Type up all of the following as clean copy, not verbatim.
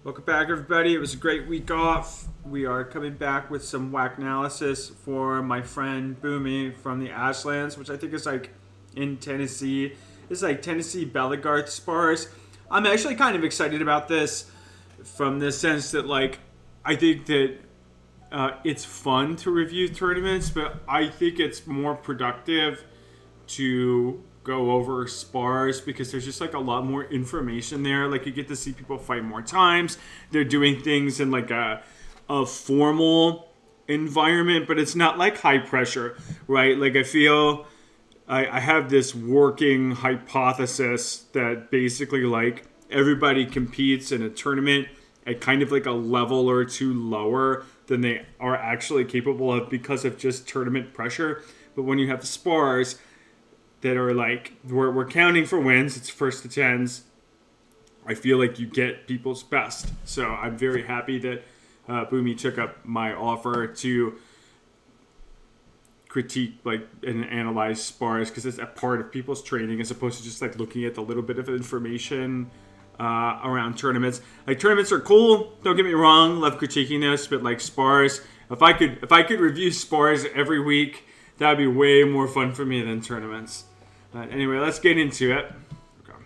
Welcome back, everybody. It was a great week off. We are coming back with some Whacknalysis for my friend Boomii from the Ashlands, which I think is like in Tennessee. It's like Tennessee Belegarth spars. I'm actually kind of excited about this from the sense that, like, I think that it's fun to review tournaments, but I think it's more productive to go over spars because there's just like a lot more information there. Like, you get to see people fight more times. They're doing things in like a formal environment, but it's not like high pressure, right? Like, I feel I have this working hypothesis that basically, like, everybody competes in a tournament at kind of like a level or two lower than they are actually capable of because of just tournament pressure. But when you have the spars that are like, we're counting for wins, it's first to tens, I feel like you get people's best. So I'm very happy that Boomii took up my offer to critique like and analyze spars, because it's a part of people's training as opposed to just like looking at the little bit of information around tournaments. Like, tournaments are cool, don't get me wrong, love critiquing this, but like spars, if I could review spars every week, that would be way more fun for me than tournaments. Anyway, let's get into it. Okay.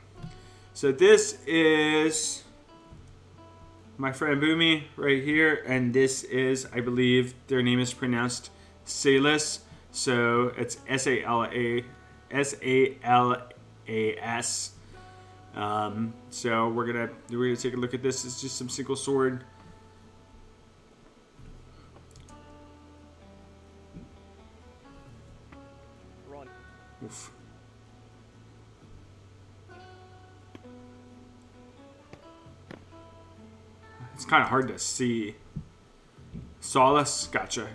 So this is my friend Boomii right here, and this is, I believe their name is pronounced Salas. So it's Salas. So we're gonna take a look at this. It's just some single sword. Run. Oof. It's kind of hard to see. Solace, gotcha.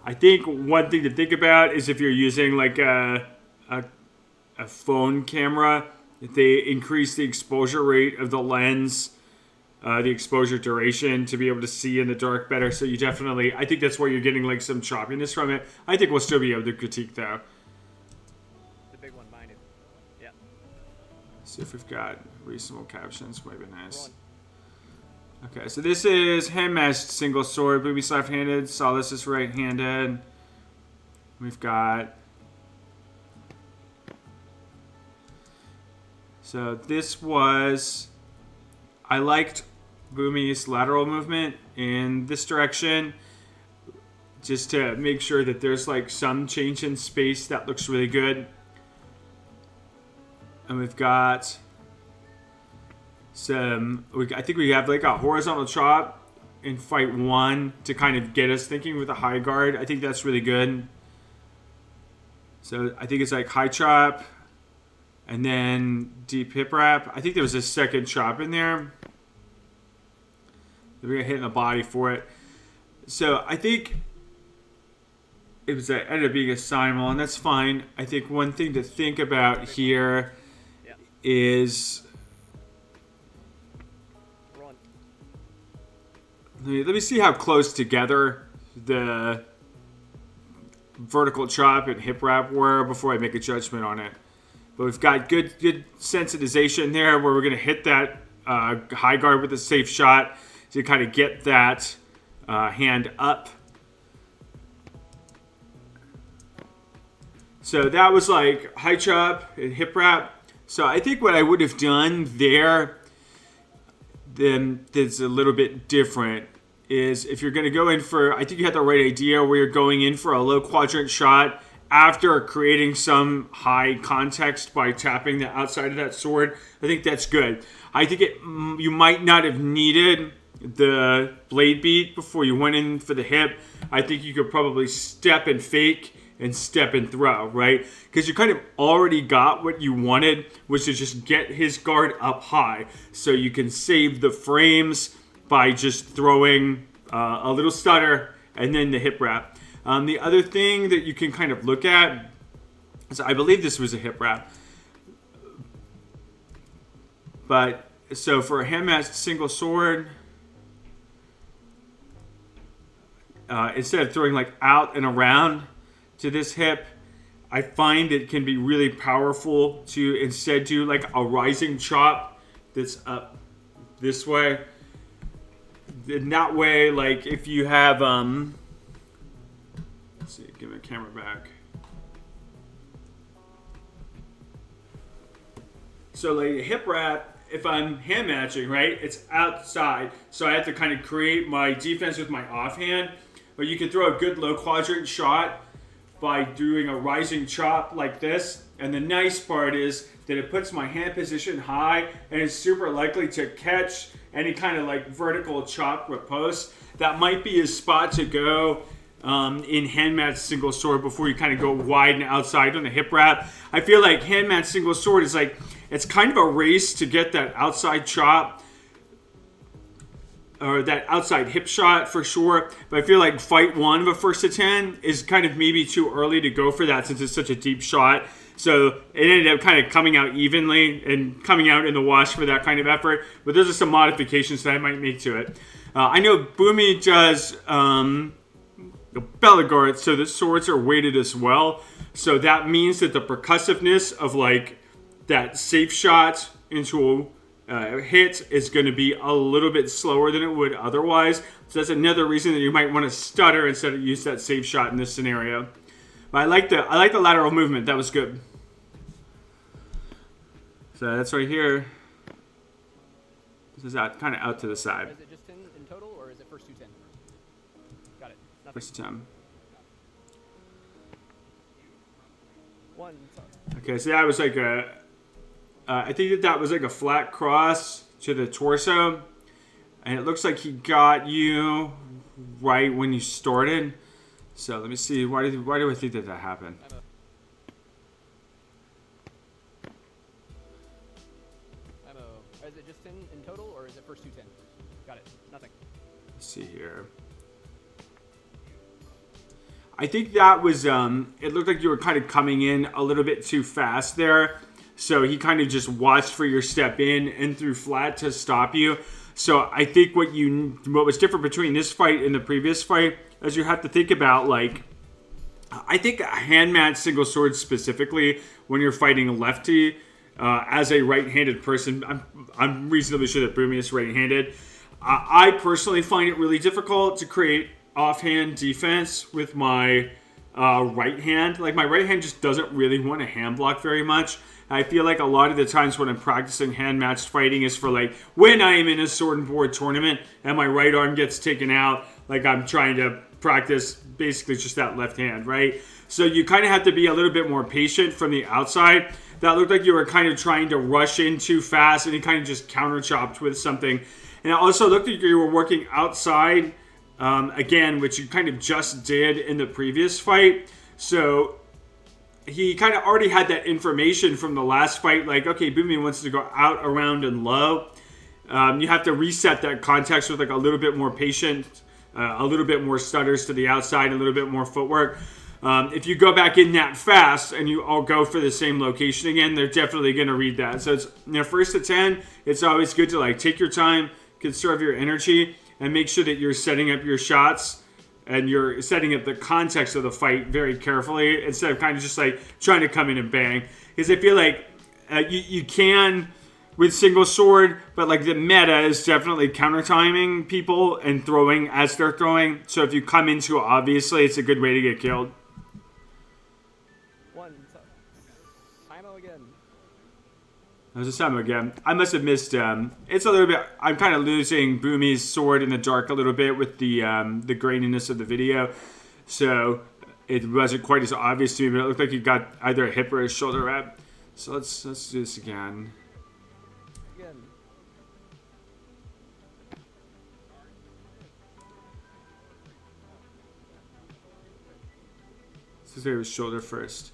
I think one thing to think about is if you're using like a phone camera, if they increase the exposure rate of the lens, the exposure duration, to be able to see in the dark better. So you definitely, I think that's where you're getting like some choppiness from it. I think we'll still be able to critique though. The big one minded. Yeah. See if we've got reasonable captions. Might be nice. Okay, so this is hand-matched single sword. Boomii's left-handed. Solace is right-handed. We've got... So this was... I liked Boomii's lateral movement in this direction, just to make sure that there's like some change in space. That looks really good. And we've got some, I think we have like a horizontal chop in fight one to kind of get us thinking with a high guard. I think that's really good. So I think it's like high chop and then deep hip wrap. I think there was a second chop in there. We're gonna hit in the body for it. So I think it was ended up being a simul, and that's fine. I think one thing to think about here is, let me see how close together the vertical chop and hip wrap were before I make a judgment on it. But we've got good sensitization there where we're going to hit that high guard with a safe shot to kind of get that hand up. So that was like high chop and hip wrap. So I think what I would have done there then that's a little bit different is if you're going to go in for, I think you had the right idea where you're going in for a low quadrant shot after creating some high context by tapping the outside of that sword. I think that's good. I think you might not have needed the blade beat before you went in for the hip. I think you could probably step and fake and step and throw, right? Because you kind of already got what you wanted, which is just get his guard up high so you can save the frames by just throwing a little stutter and then the hip wrap. The other thing that you can kind of look at is, I believe this was a hip wrap, but so for a hand-matched single sword, instead of throwing like out and around to this hip, I find it can be really powerful to instead do like a rising chop that's up this way. In that way, like if you have let's see, give my camera back. So like a hip wrap, if I'm hand matching, right, it's outside. So I have to kind of create my defense with my offhand. But you can throw a good low quadrant shot by doing a rising chop like this. And the nice part is that it puts my hand position high and it's super likely to catch any kind of like vertical chop with post. That might be a spot to go in hand match single sword before you kind of go wide and outside on the hip wrap. I feel like hand match single sword is like, it's kind of a race to get that outside chop or that outside hip shot for sure. But I feel like fight 1 of a 1st to 10 is kind of maybe too early to go for that since it's such a deep shot. So it ended up kind of coming out evenly and coming out in the wash for that kind of effort. But those are some modifications that I might make to it. I know Boomii does the Belegarth, so the swords are weighted as well. So that means that the percussiveness of like that safe shot into a hit is going to be a little bit slower than it would otherwise. So that's another reason that you might want to stutter instead of use that safe shot in this scenario. But I like the lateral movement. That was good. So that's right here. This is out kind of out to the side. Is it just 10 in total, or is it first 2 10? Got it. Nothing. First time. One. Okay, so that was like a. I think that was like a flat cross to the torso, and it looks like he got you right when you started. So let me see. Why do I think that happened? Is it just 10 in total, or is it first 2 10? Got it. Nothing. Let's see here. I think that was. It looked like you were kind of coming in a little bit too fast there. So he kind of just watched for your step in and threw flat to stop you. So I think what was different between this fight and the previous fight is you have to think about, like, I think a hand match single sword specifically when you're fighting a lefty as a right-handed person. I'm reasonably sure that Boomii is right-handed. I personally find it really difficult to create offhand defense with my right hand. Like, my right hand just doesn't really want to hand block very much. I feel like a lot of the times when I'm practicing hand-matched fighting is for like when I am in a sword and board tournament and my right arm gets taken out, like I'm trying to practice basically just that left hand, right? So you kind of have to be a little bit more patient from the outside. That looked like you were kind of trying to rush in too fast and you kind of just counter-chopped with something. And it also looked like you were working outside, again, which you kind of just did in the previous fight. So he kind of already had that information from the last fight, like, okay, Boomii wants to go out, around, and low. You have to reset that context with like a little bit more patient, a little bit more stutters to the outside, a little bit more footwork. If you go back in that fast and you all go for the same location again, they're definitely going to read that. So it's, first to 10, it's always good to like take your time, conserve your energy, and make sure that you're setting up your shots and you're setting up the context of the fight very carefully instead of kind of just like trying to come in and bang. Because I feel like you can with single sword, but like the meta is definitely counter timing people and throwing as they're throwing. So if you come into it, obviously, it's a good way to get killed. Time again. There's a Samo again. I must have missed. It's a little bit. I'm kind of losing Boomii's sword in the dark a little bit with the graininess of the video, so it wasn't quite as obvious to me. But it looked like he got either a hip or a shoulder wrap. So let's do this again. Let's say it was shoulder first.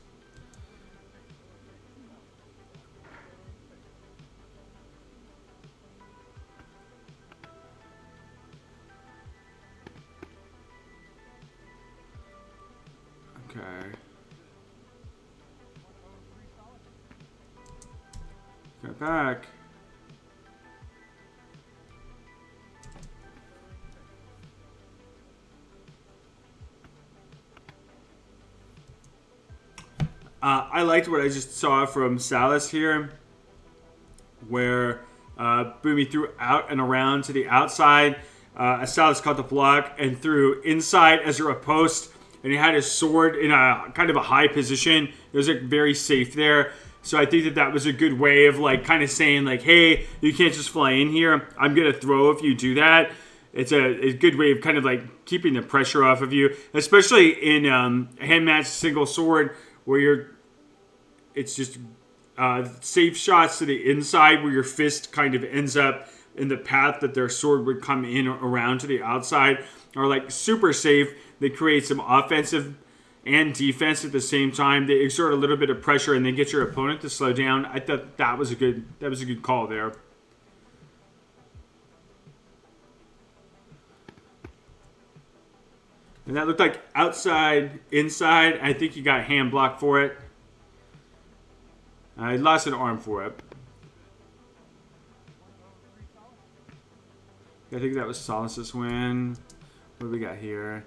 Okay. Go back. I liked what I just saw from Salas here, where Boomii threw out and around to the outside. Ashlands caught the block and threw inside as a riposte. And he had his sword in a kind of a high position. It was like very safe there. So I think that that was a good way of like kind of saying like, hey, you can't just fly in here. I'm going to throw if you do that. It's a good way of kind of like keeping the pressure off of you, especially in a hand match single sword where it's just safe shots to the inside where your fist kind of ends up in the path that their sword would come in around to the outside are like super safe. They create some offensive and defense at the same time. They exert a little bit of pressure and then get your opponent to slow down. I thought that was a good call there. And that looked like outside, inside. I think he got hand blocked for it. I lost an arm for it. I think that was Solace's win. What do we got here?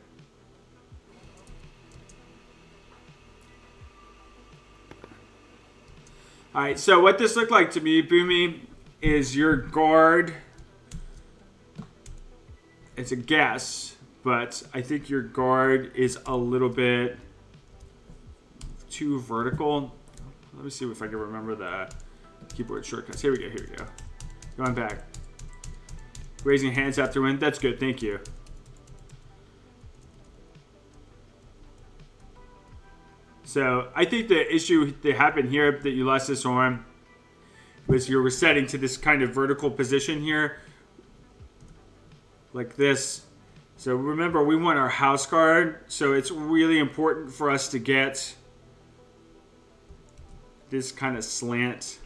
Alright, so what this looked like to me, Boomii, is your guard. It's a guess, but I think your guard is a little bit too vertical. Let me see if I can remember the keyboard shortcuts. Here we go. Going back. Raising hands after win. That's good, thank you. So I think the issue that happened here that you lost this arm was you were setting to this kind of vertical position here. Like this. So remember, we want our house guard. So it's really important for us to get this kind of slant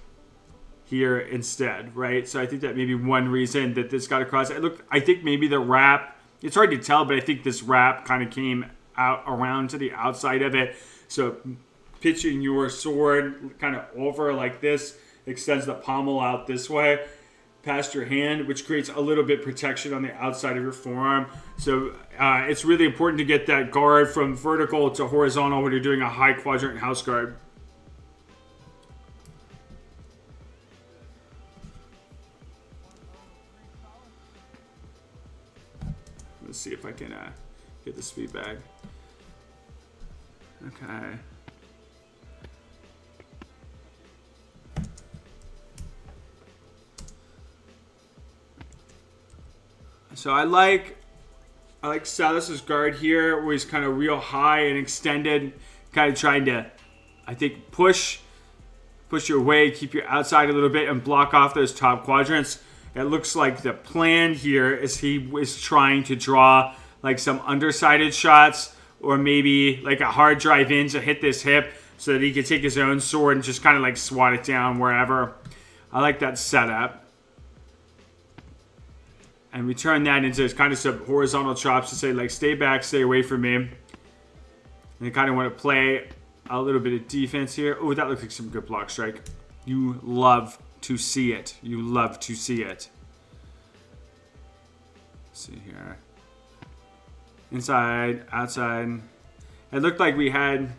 here instead, right? So I think that may be one reason that this got across. I think maybe the wrap, it's hard to tell, but I think this wrap kind of came out around to the outside of it. So pitching your sword kind of over like this extends the pommel out this way past your hand, which creates a little bit protection on the outside of your forearm. So it's really important to get that guard from vertical to horizontal when you're doing a high quadrant house guard. Let's see if I can get the speed back. Okay. So I like Salas's guard here, where he's kind of real high and extended, kind of trying to, I think, push your way, keep you outside a little bit, and block off those top quadrants. It looks like the plan here is he is trying to draw like some undersided shots, or maybe like a hard drive in to hit this hip so that he can take his own sword and just kind of like swat it down wherever. I like that setup. And we turn that into kind of some horizontal chops to say like, stay back, stay away from me. And you kind of want to play a little bit of defense here. Oh, that looks like some good block strike. You love to see it. You love to see it. Let's see here. Inside, outside. It looked like we had...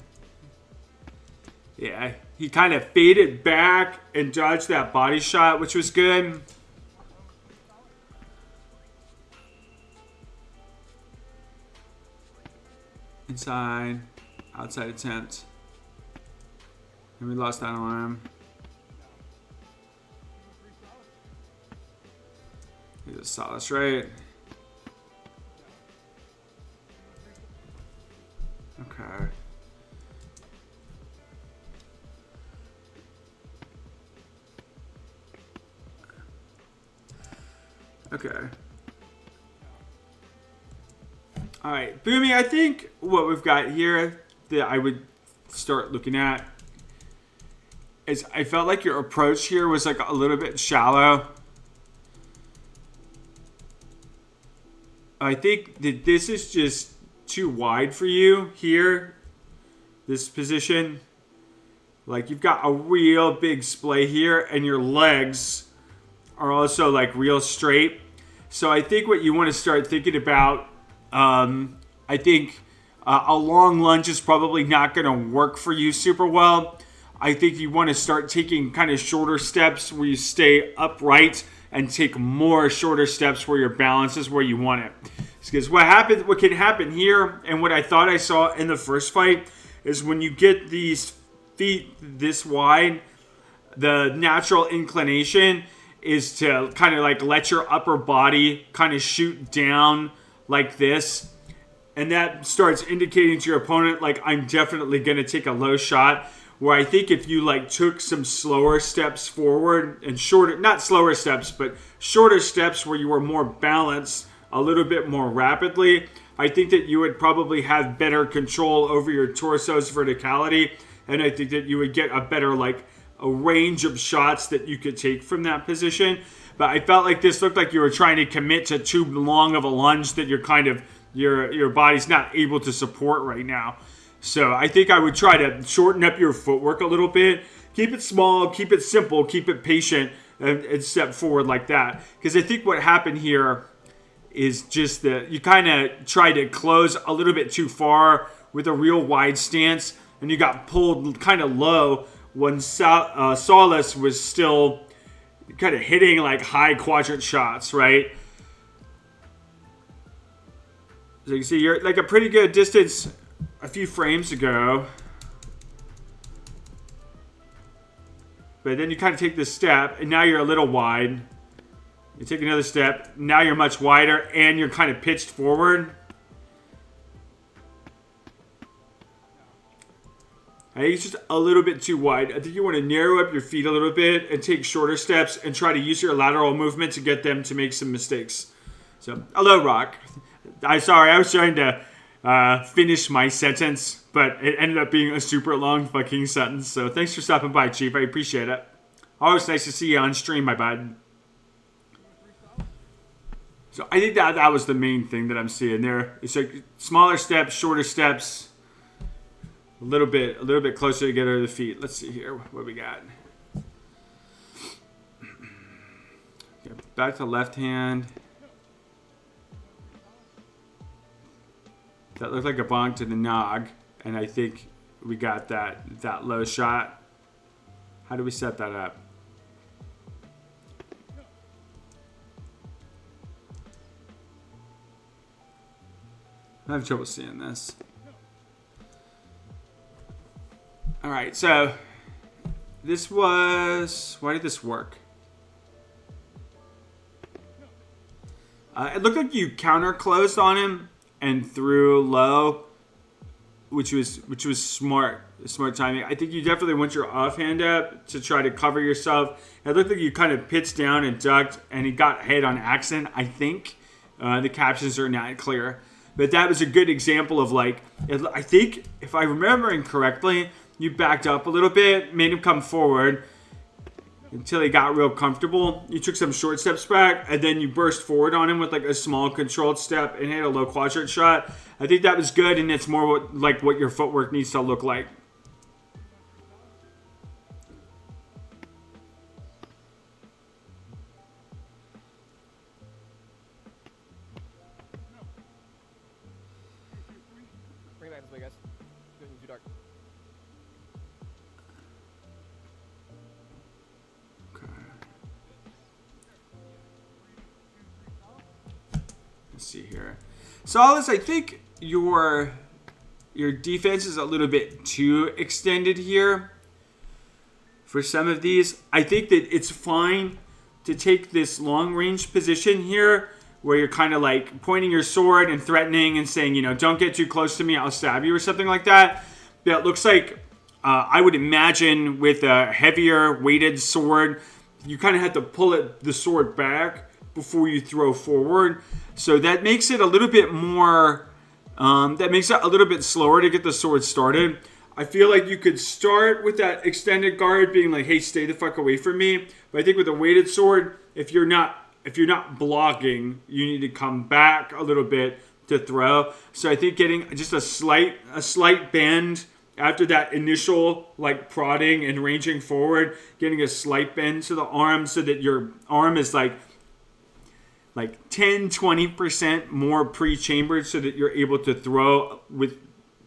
Yeah, he kind of faded back and dodged that body shot, which was good. Inside, outside attempt. And we lost that arm. He's a Solace, right? Okay. Okay. All right, Boomii, I think what we've got here that I would start looking at is I felt like your approach here was like a little bit shallow. I think that this is just too wide for you here, this position. Like you've got a real big splay here and your legs are also like real straight. So I think what you want to start thinking about, I think a long lunge is probably not going to work for you super well. I think you want to start taking kind of shorter steps where you stay upright and take more shorter steps where your balance is where you want it. Because what can happen here, and what I thought I saw in the first fight, is when you get these feet this wide, the natural inclination is to kind of like let your upper body kind of shoot down like this. And that starts indicating to your opponent, like, I'm definitely going to take a low shot. Where I think if you like took some slower steps forward and shorter, not slower steps, but shorter steps where you were more balanced a little bit more rapidly, I think that you would probably have better control over your torso's verticality. And I think that you would get a better, like, a range of shots that you could take from that position. But I felt like this looked like you were trying to commit to too long of a lunge that you're kind of, your body's not able to support right now. So I think I would try to shorten up your footwork a little bit. Keep it small, keep it simple, keep it patient, and step forward like that. Because I think what happened here is just that you kind of tried to close a little bit too far with a real wide stance, and you got pulled kind of low when Solace was still kind of hitting like high quadrant shots, right? So you can see you're like a pretty good distance a few frames ago. But then you kind of take this step, and now you're a little wide. You take another step, now you're much wider, and you're kind of pitched forward. I think it's just a little bit too wide. I think you want to narrow up your feet a little bit and take shorter steps and try to use your lateral movement to get them to make some mistakes. So, hello, Rock. Sorry, I was trying to finish my sentence, but it ended up being a super long fucking sentence. So thanks for stopping by, Chief. I appreciate it. Always nice to see you on stream, my bud. So I think that was the main thing that I'm seeing there. It's like smaller steps, shorter steps, a little bit closer together to the feet. Let's see here what we got. Okay, back to left hand. That looked like a bonk to the nog, and I think we got that low shot. How do we set that up? I have trouble seeing this. All right, so this was... Why did this work? It looked like you counter closed on him and threw low, which was smart timing. I think you definitely want your offhand up to try to cover yourself. It looked like you kind of pitched down and ducked, and he got hit on accident, I think. The captions are not clear. But that was a good example of, like, I think, if I'm remembering correctly, you backed up a little bit, made him come forward until he got real comfortable. You took some short steps back, and then you burst forward on him with like a small controlled step and hit a low quadrant shot. I think that was good, and it's more what your footwork needs to look like. Bring it back this way, guys. It's getting too dark. Let's see here. Solace, I think your defense is a little bit too extended here for some of these. I think that it's fine to take this long range position here where you're kind of like pointing your sword and threatening and saying, you know, don't get too close to me, I'll stab you or something like that. That looks like, I would imagine with a heavier weighted sword, you kind of have to pull the sword back before you throw forward. So that makes it a little bit more, that makes it a little bit slower to get the sword started. I feel like you could start with that extended guard being like, hey, stay the fuck away from me. But I think with a weighted sword, if you're not blocking, you need to come back a little bit to throw. So I think getting just a slight bend after that initial like prodding and ranging forward, getting a slight bend to the arm so that your arm is like 10-20% more pre-chambered so that you're able to throw with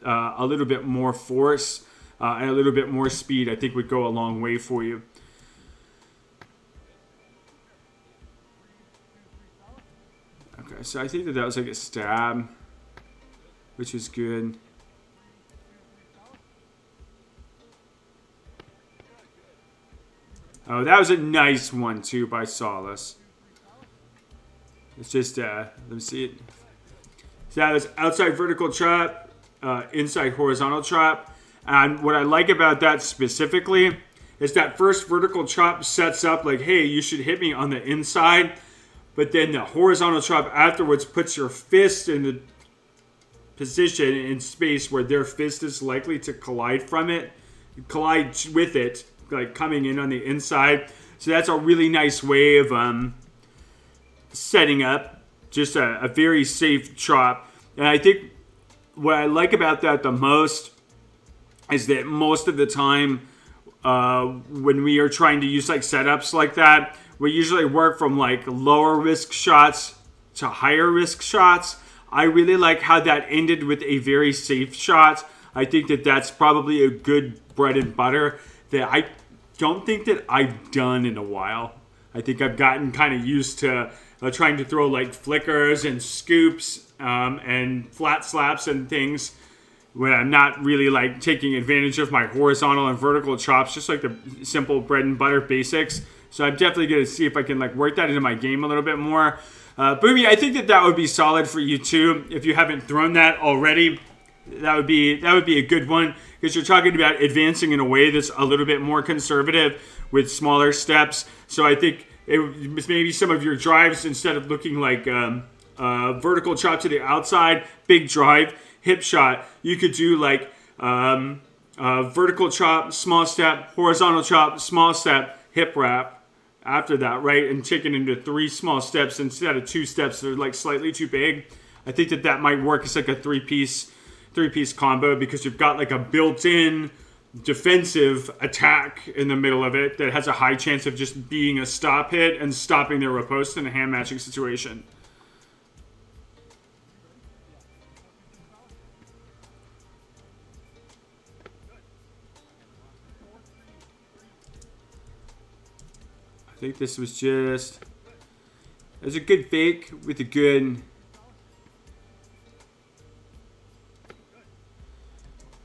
a little bit more force and a little bit more speed, I think would go a long way for you. Okay, so I think that was like a stab, which was good. Oh, that was a nice one too by Solace. It's just, let me see it. So that was outside vertical trap, inside horizontal trap. And what I like about that specifically is that first vertical trap sets up like, hey, you should hit me on the inside. But then the horizontal trap afterwards puts your fist in the position in space where their fist is likely to collide with it, like coming in on the inside. So that's a really nice way of setting up just a very safe trap. And I think what I like about that the most is that most of the time when we are trying to use like setups like that, we usually work from like lower risk shots to higher risk shots. I really like how that ended with a very safe shot. I think that that's probably a good bread and butter that I don't think that I've done in a while. I think I've gotten kind of used to trying to throw like flickers and scoops and flat slaps and things when I'm not really like taking advantage of my horizontal and vertical chops, just like the simple bread and butter basics. So I'm definitely going to see if I can like work that into my game a little bit more. Boomii, I think that would be solid for you too. If you haven't thrown that already, that would be a good one, because you're talking about advancing in a way that's a little bit more conservative with smaller steps. So I think maybe some of your drives, instead of looking like vertical chop to the outside, big drive, hip shot, you could do like vertical chop, small step, horizontal chop, small step, hip wrap after that, right? And take it into 3 small steps instead of 2 steps that are like slightly too big. I think that might work as like a three-piece combo, because you've got like a built-in defensive attack in the middle of it that has a high chance of just being a stop hit and stopping their riposte in a hand matching situation. I think this was just... It was a good fake with a good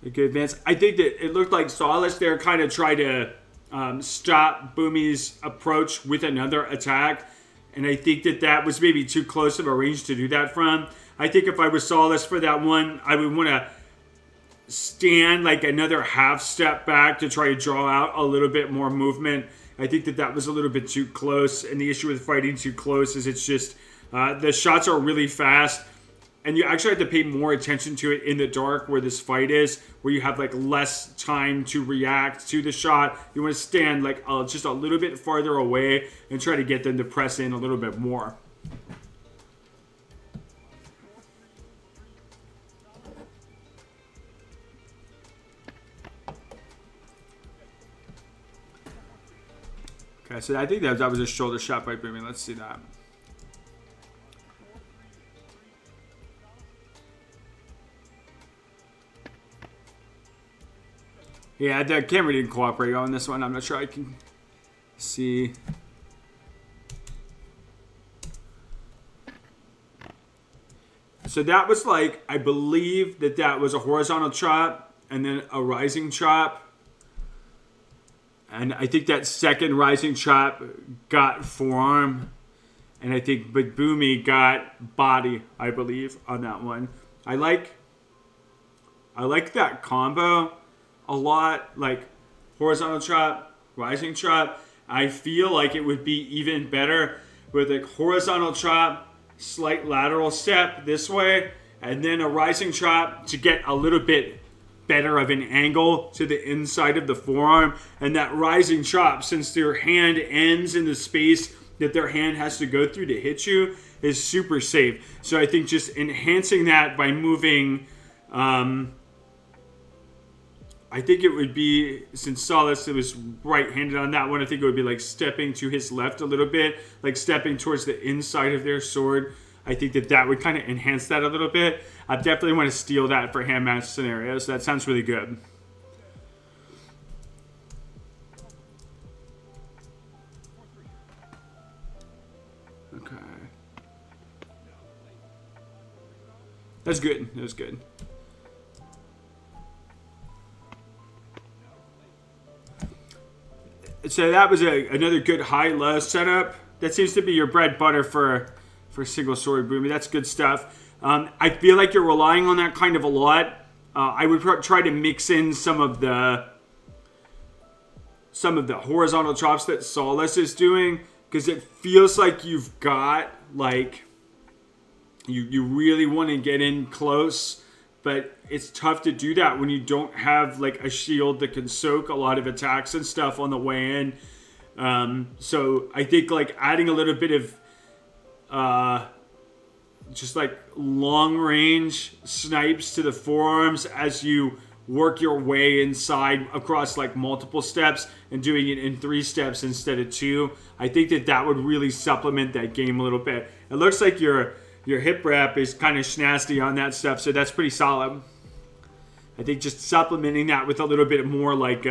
advance. I think that it looked like Solace there kind of tried to stop Boomii's approach with another attack. And I think that was maybe too close of a range to do that from. I think if I was Solace for that one, I would want to stand like another half step back to try to draw out a little bit more movement. I think that was a little bit too close. And the issue with fighting too close is it's just the shots are really fast. And you actually have to pay more attention to it in the dark where this fight is, where you have like less time to react to the shot. You want to stand like just a little bit farther away and try to get them to press in a little bit more. Okay, so I think that was a shoulder shot by Boomii. Let's see that. Yeah, the camera didn't cooperate on this one. I'm not sure I can see. So that was like, I believe that was a horizontal chop and then a rising chop. And I think that second rising chop got forearm. And I think Boomii got body, I believe, on that one. I like that combo a lot. Like horizontal chop, rising chop. I feel like it would be even better with a horizontal chop, slight lateral step this way, and then a rising chop to get a little bit better of an angle to the inside of the forearm. And that rising chop, since their hand ends in the space that their hand has to go through to hit you, is super safe. So I think just enhancing that by moving, I think it would be, since Solace was right-handed on that one, I think it would be like stepping to his left a little bit, like stepping towards the inside of their sword. I think that would kind of enhance that a little bit. I definitely want to steal that for hand match scenarios. That sounds really good. Okay. That's good. That was good. So that was another good high-low setup. That seems to be your bread and butter for single sword Boomii. That's good stuff. I feel like you're relying on that kind of a lot. I would try to mix in some of the horizontal chops that Solace is doing, because it feels like you've got like you really want to get in close, but it's tough to do that when you don't have like a shield that can soak a lot of attacks and stuff on the way in. So I think like adding a little bit of just like long range snipes to the forearms as you work your way inside across like multiple steps and doing it in 3 steps instead of 2. I think that would really supplement that game a little bit. It looks like your hip wrap is kind of snasty on that stuff, so that's pretty solid. I think just supplementing that with a little bit more like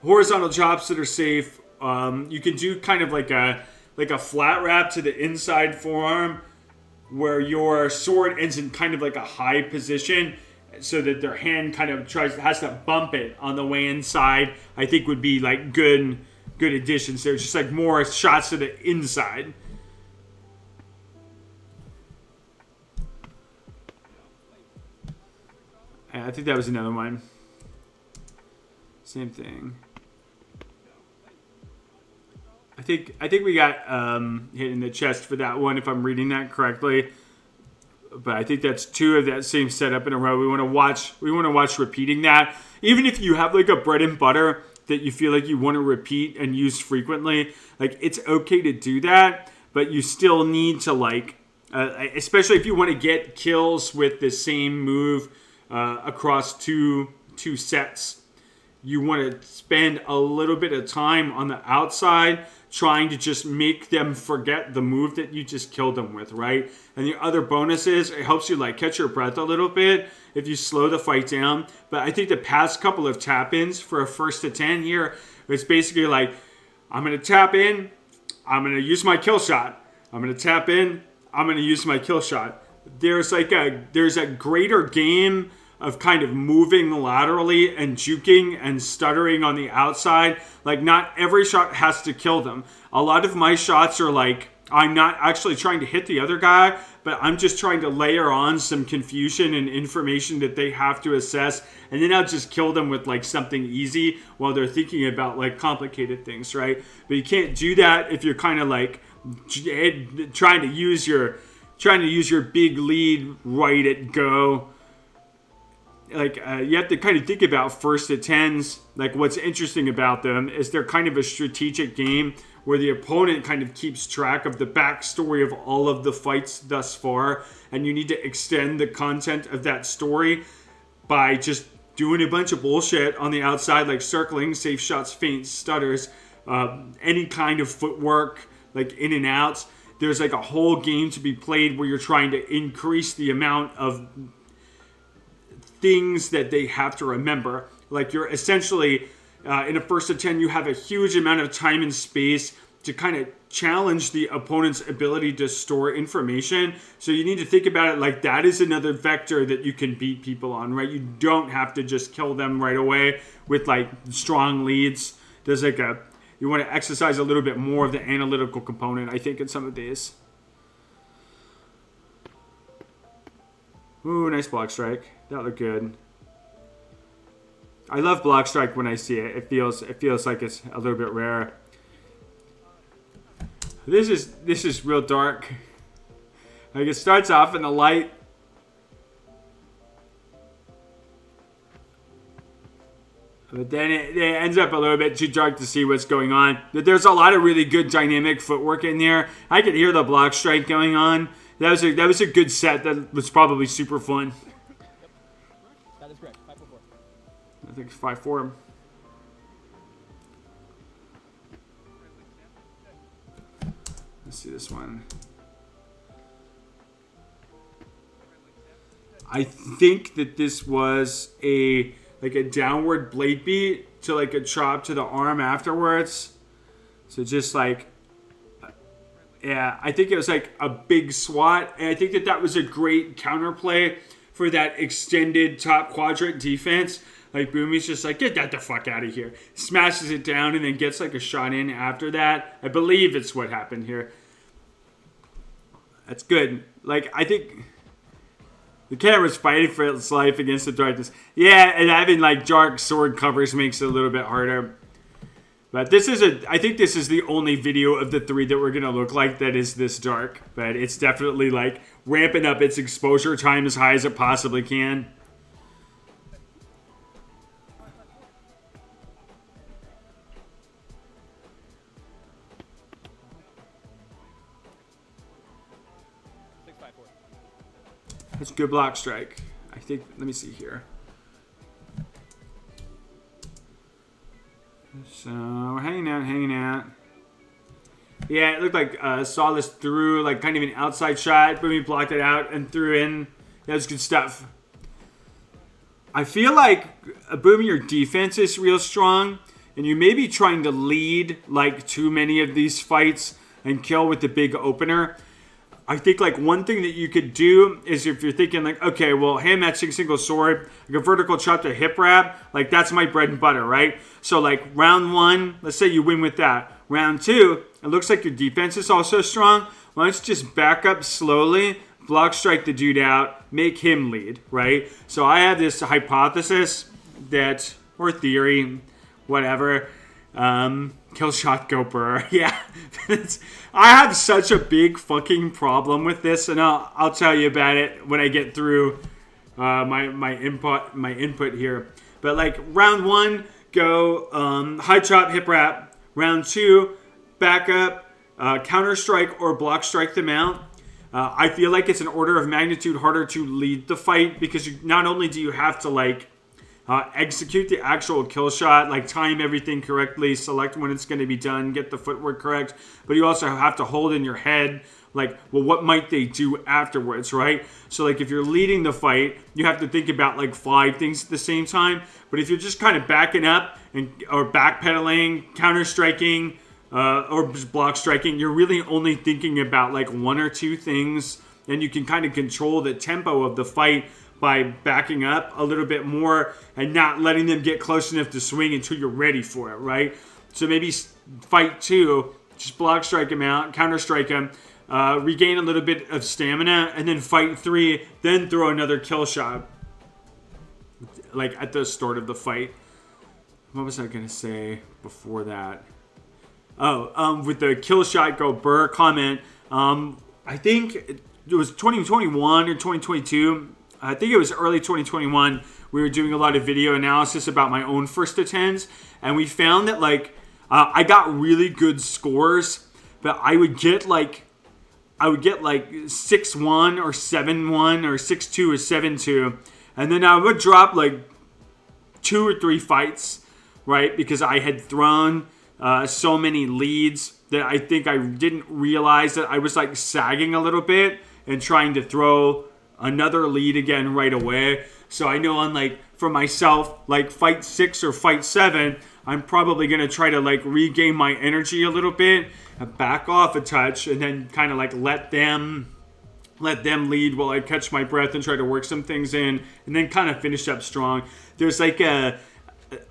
horizontal chops that are safe. You can do kind of like a flat wrap to the inside forearm where your sword ends in kind of like a high position, so that their hand kind of has to bump it on the way inside. I think would be like good additions there. Just like more shots to the inside. I think that was another one. Same thing. I think we got hit in the chest for that one, if I'm reading that correctly. But I think that's 2 of that same setup in a row. We want to watch repeating that. Even if you have like a bread and butter that you feel like you want to repeat and use frequently, like it's okay to do that. But you still need to like, especially if you want to get kills with the same move across two sets. You want to spend a little bit of time on the outside trying to just make them forget the move that you just killed them with, right? And the other bonus is it helps you like catch your breath a little bit if you slow the fight down. But I think the past couple of tap-ins for a 1st to 10 here, it's basically like, I'm going to tap in, I'm going to use my kill shot. I'm going to tap in, I'm going to use my kill shot. There's a greater game of kind of moving laterally and juking and stuttering on the outside. Like, not every shot has to kill them. A lot of my shots are like, I'm not actually trying to hit the other guy, but I'm just trying to layer on some confusion and information that they have to assess, and then I'll just kill them with like something easy while they're thinking about like complicated things, right? But you can't do that if you're kind of like trying to use your big lead right at go. Like, you have to kind of think about 1st to 10s. Like, what's interesting about them is they're kind of a strategic game where the opponent kind of keeps track of the backstory of all of the fights thus far, and you need to extend the content of that story by just doing a bunch of bullshit on the outside, like circling, safe shots, feints, stutters, any kind of footwork, like in and outs. There's like a whole game to be played where you're trying to increase the amount of things that they have to remember. Like, you're essentially in a 1st to 10, you have a huge amount of time and space to kind of challenge the opponent's ability to store information. So you need to think about it like that is another vector that you can beat people on, right? You don't have to just kill them right away with like strong leads. There's like you want to exercise a little bit more of the analytical component, I think, in some of these. Ooh, nice block strike. That looked good. I love block strike when I see it. It feels like it's a little bit rare. This is real dark. Like, it starts off in the light. But then it ends up a little bit too dark to see what's going on. But there's a lot of really good dynamic footwork in there. I could hear the block strike going on. That was a good set. That was probably super fun. That is correct. 5-4. I think it's 5-4. Let's see this one. I think that this was a downward blade beat to like a chop to the arm afterwards. So just like, yeah, I think it was like a big swat, and I think that was a great counterplay for that extended top quadrant defense. Like, Boomii's just like, get that the fuck out of here. Smashes it down and then gets like a shot in after that. I believe it's what happened here. That's good. Like, I think the camera's fighting for its life against the darkness. Yeah, and having like dark sword covers makes it a little bit harder. But I think this is the only video of the 3 that we're going to look like that is this dark. But it's definitely like ramping up its exposure time as high as it possibly can. That's a good block strike. I think, let me see here. So, we're hanging out. Yeah, it looked like Solace threw like kind of an outside shot. Boomii blocked it out and threw in. That was good stuff. I feel like Boomii, your defense is real strong. And you may be trying to lead like too many of these fights and kill with the big opener. I think like one thing that you could do is if you're thinking like, okay, well, hand matching single sword, like a vertical chop to hip wrap, like that's my bread and butter, right? So like round 1, let's say you win with that. Round 2, it looks like your defense is also strong. Why don't you just back up slowly, block strike the dude out, make him lead, right? So I have this hypothesis that, or theory, whatever, kill shot go burr. Yeah. I have such a big fucking problem with this, and I'll tell you about it when I get through my input here. But like round 1, go high chop, hip wrap. Round 2, back up, counter strike or block strike them out. I feel like it's an order of magnitude harder to lead the fight because not only do you have to like execute the actual kill shot, like time everything correctly, select when it's going to be done, get the footwork correct, but you also have to hold in your head, like, well, what might they do afterwards, right? So, like, if you're leading the fight, you have to think about, like, 5 things at the same time, but if you're just kind of backing up or backpedaling, counter-striking, or just block striking, you're really only thinking about, like, 1 or 2 things, and you can kind of control the tempo of the fight by backing up a little bit more and not letting them get close enough to swing until you're ready for it, right? So maybe fight 2, just block strike him out, counter strike him, regain a little bit of stamina, and then fight 3, then throw another kill shot, like at the start of the fight. What was I going to say before that? With the kill shot go burr comment, I think it was 2021 or 2022. I think it was early 2021. We were doing a lot of video analysis about my own first attempts, and we found that like I got really good scores, but I would get like 6-1 or 7-1 or 6-2 or 7-2, and then I would drop like 2 or 3 fights, right? Because I had thrown so many leads that I think I didn't realize that I was like sagging a little bit and trying to throw another lead again right away. So I know on like for myself, like fight 6 or fight 7, I'm probably going to try to like regain my energy a little bit and back off a touch and then kind of like let them lead while I catch my breath and try to work some things in and then kind of finish up strong. There's like a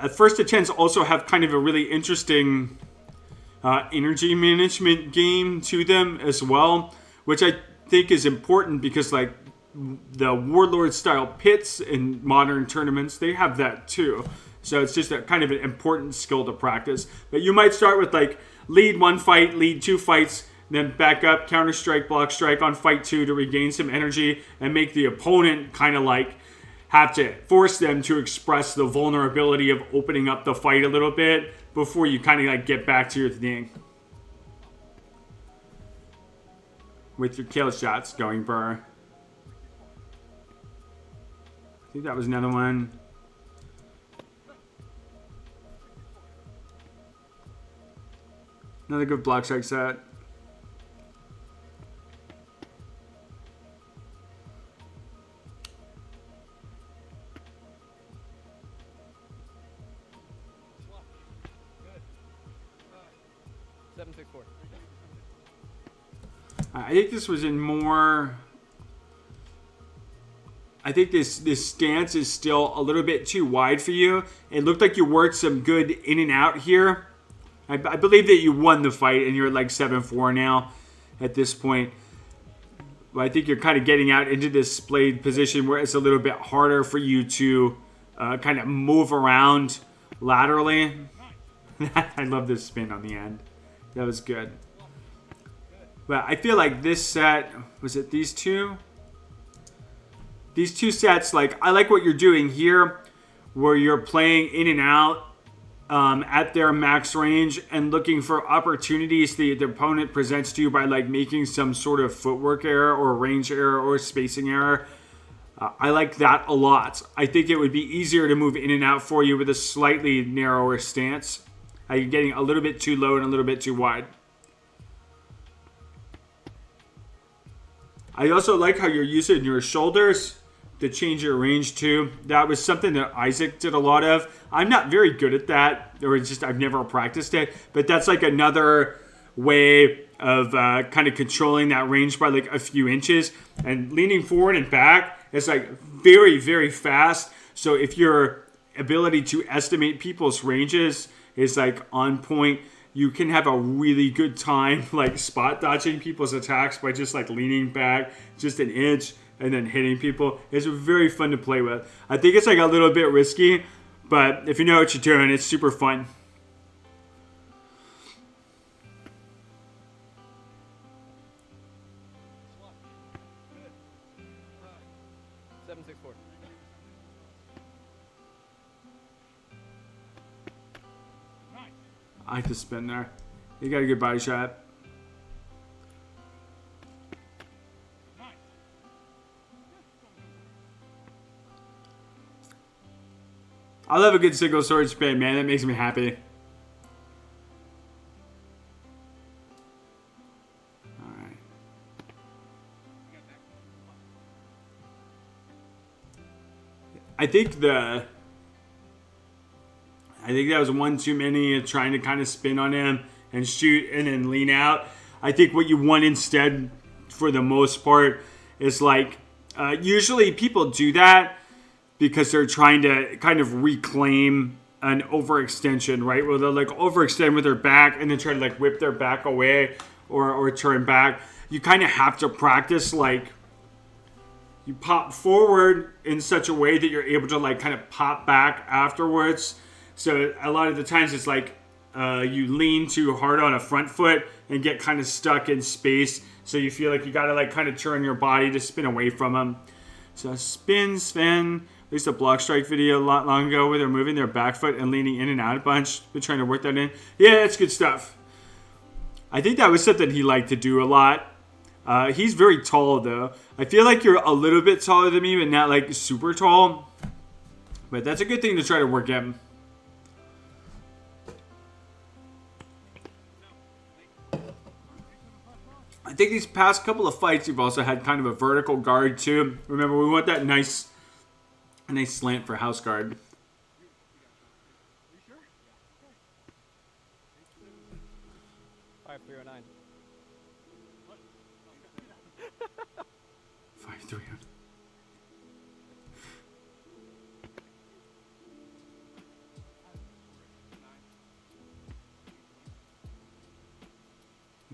first attempts also have kind of a really interesting energy management game to them as well, which I think is important because like the warlord style pits in modern tournaments, they have that too. So it's just a kind of an important skill to practice. But you might start with like lead 1 fight, lead 2 fights, then back up, counter strike, block strike on fight 2 to regain some energy and make the opponent kind of like have to force them to express the vulnerability of opening up the fight a little bit before you kind of like get back to your thing. With your kill shots going burr. I think that was another one. Another good block strike set. I think this was in more... I think this stance is still a little bit too wide for you. It looked like you worked some good in and out here. I believe that you won the fight and you're at like 7-4 now at this point. But I think you're kind of getting out into this splayed position where it's a little bit harder for you to kind of move around laterally. I love this spin on the end. That was good. But I feel like this set, was it these two? These two sets, like, I like what you're doing here, where you're playing in and out at their max range and looking for opportunities the opponent presents to you by, like, making some sort of footwork error or range error or spacing error. I like that a lot. I think it would be easier to move in and out for you with a slightly narrower stance. You're getting a little bit too low and a little bit too wide. I also like how you're using your shoulders to change your range too. That was something that Isaac did a lot of. I'm not very good at that, or it's just I've never practiced it. But that's like another way of kind of controlling that range by like a few inches. And leaning forward and back is like very, very fast. So if your ability to estimate people's ranges is like on point, you can have a really good time like spot dodging people's attacks by just like leaning back just an inch and then hitting people. It's very fun to play with. I think it's like a little bit risky, but if you know what you're doing, it's super fun. I like to spin there. You got a good body shot. I love a good single sword spin, man. That makes me happy. Alright. I think that was one too many trying to kind of spin on him and shoot and then lean out. I think what you want instead, for the most part, is like, usually people do that because they're trying to kind of reclaim an overextension, right? Where they'll like overextend with their back and then try to like whip their back away or turn back. You kind of have to practice like you pop forward in such a way that you're able to like kind of pop back afterwards. So a lot of the times it's like you lean too hard on a front foot and get kind of stuck in space. So you feel like you got to like kind of turn your body to spin away from them. So spin, Sven. At least a block strike video a lot long ago where they're moving their back foot and leaning in and out a bunch. They're trying to work that in. Yeah, that's good stuff. I think that was something he liked to do a lot. He's very tall though. I feel like you're a little bit taller than me, but not like super tall. But that's a good thing to try to work at. I think these past couple of fights, you've also had kind of a vertical guard too. Remember, we want that nice slant for house guard. $5,309. 5,300.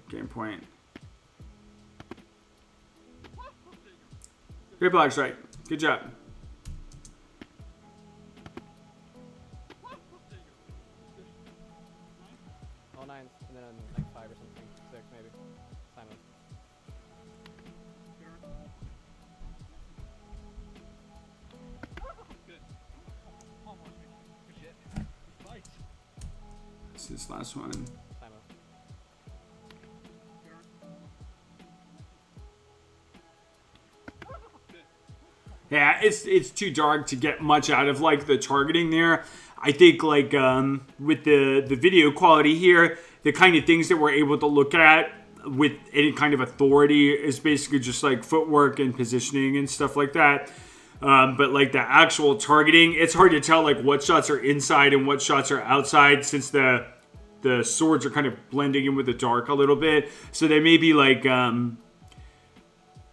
Game point. Great block strike. Good job. All nines, and then like 5 or something. 6 maybe. Simon. This is the last one. Yeah, it's too dark to get much out of like the targeting there. I think like with the video quality here, the kind of things that we're able to look at with any kind of authority is basically just like footwork and positioning and stuff like that. But like the actual targeting, it's hard to tell like what shots are inside and what shots are outside since the swords are kind of blending in with the dark a little bit. So they may be like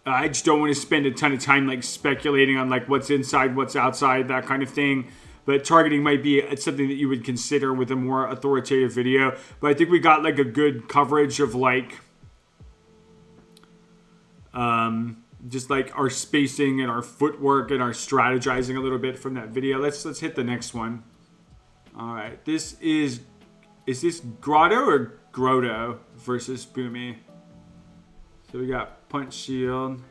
I just don't want to spend a ton of time like speculating on like what's inside, what's outside, that kind of thing. But targeting might be something that you would consider with a more authoritative video. But I think we got like a good coverage of like just like our spacing and our footwork and our strategizing a little bit from that video. Let's hit the next one. All right, is this Grotto or Grotto versus Boomii? So we got punch shield.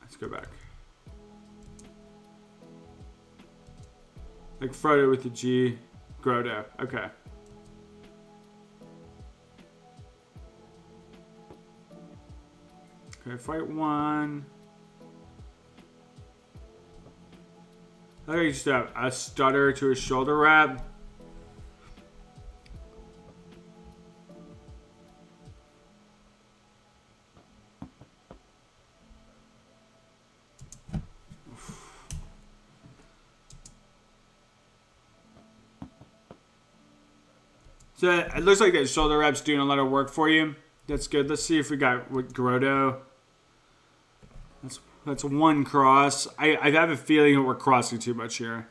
Let's go back. Like Frodo with the G, Grotto. Okay. Okay, fight one. I think I just have a stutter to a shoulder wrap. So it looks like that shoulder wrap's doing a lot of work for you. That's good. Let's see if we got with Grotto. That's one cross. I have a feeling that we're crossing too much here.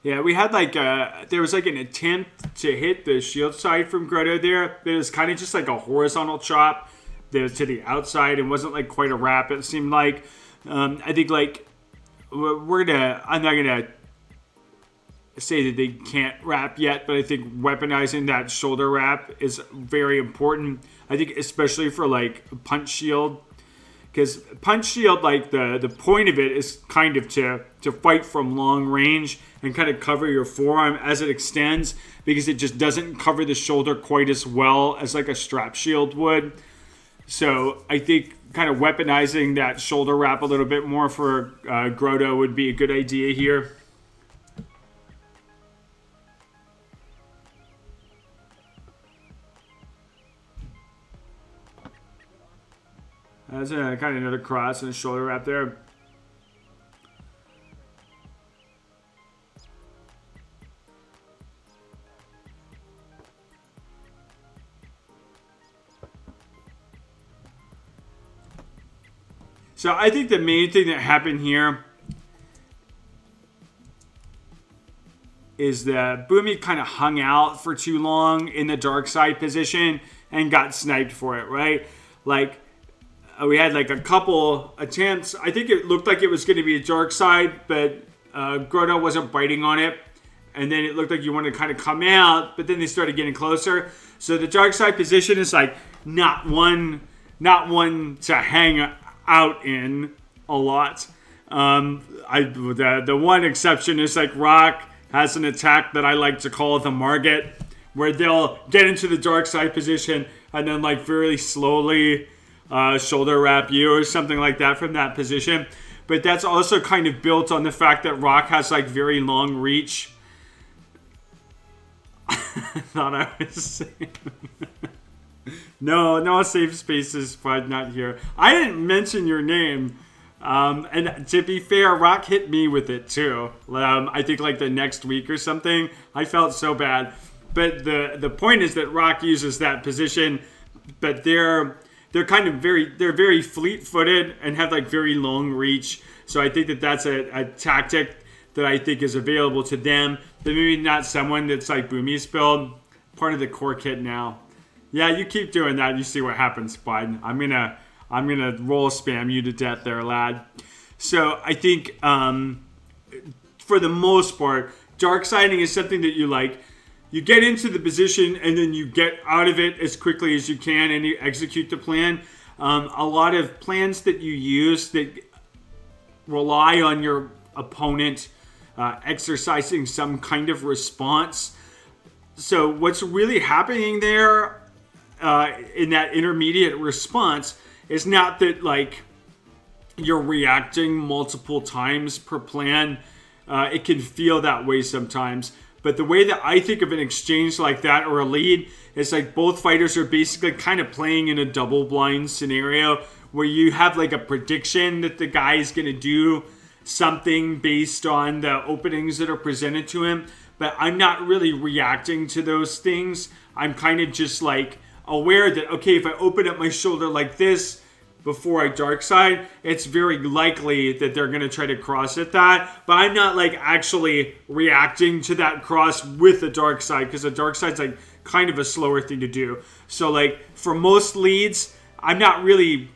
Yeah, we had like there was like an attempt to hit the shield side from Grotto there, but it was kind of just like a horizontal chop that was to the outside and wasn't like quite a wrap. It seemed like I think like I'm not gonna say that they can't wrap yet, but I think weaponizing that shoulder wrap is very important. I think especially for like punch shield, because punch shield, like the point of it is kind of to fight from long range and kind of cover your forearm as it extends, because it just doesn't cover the shoulder quite as well as like a strap shield would. So I think kind of weaponizing that shoulder wrap a little bit more for Grotto would be a good idea here. That's kind of another cross and a shoulder wrap there. So I think the main thing that happened here is that Boomii kind of hung out for too long in the dark side position and got sniped for it, right? Like, we had like a couple attempts. I think it looked like it was going to be a dark side, but Grotto wasn't biting on it. And then it looked like you wanted to kind of come out, but then they started getting closer. So the dark side position is like not one to hang out in a lot. The one exception is like Rock has an attack that I like to call the Margit, where they'll get into the dark side position and then like very slowly shoulder wrap you or something like that from that position. But that's also kind of built on the fact that Rock has like very long reach. I thought I was saying no safe spaces, but not here. I didn't mention your name. And to be fair, Rock hit me with it too. I think like the next week or something. I felt so bad. But the point is that Rock uses that position, but they're kind of very fleet-footed and have like very long reach. So I think that that's a tactic that I think is available to them. But maybe not someone that's like Boomii's build. Part of the core kit now. Yeah, you keep doing that. You see what happens, bud. I'm gonna roll spam you to death there, lad. So I think for the most part, dark siding is something that you like. You get into the position and then you get out of it as quickly as you can and you execute the plan. A lot of plans that you use that rely on your opponent exercising some kind of response. So what's really happening there in that intermediate response is not that like you're reacting multiple times per plan. It can feel that way sometimes. But the way that I think of an exchange like that or a lead is like both fighters are basically kind of playing in a double blind scenario where you have like a prediction that the guy is going to do something based on the openings that are presented to him, but I'm not really reacting to those things. I'm kind of just like aware that, okay, if I open up my shoulder like this before I dark side, it's very likely that they're going to try to cross at that. But I'm not like actually reacting to that cross with the dark side, because the dark side's like kind of a slower thing to do. So like for most leads, I'm not really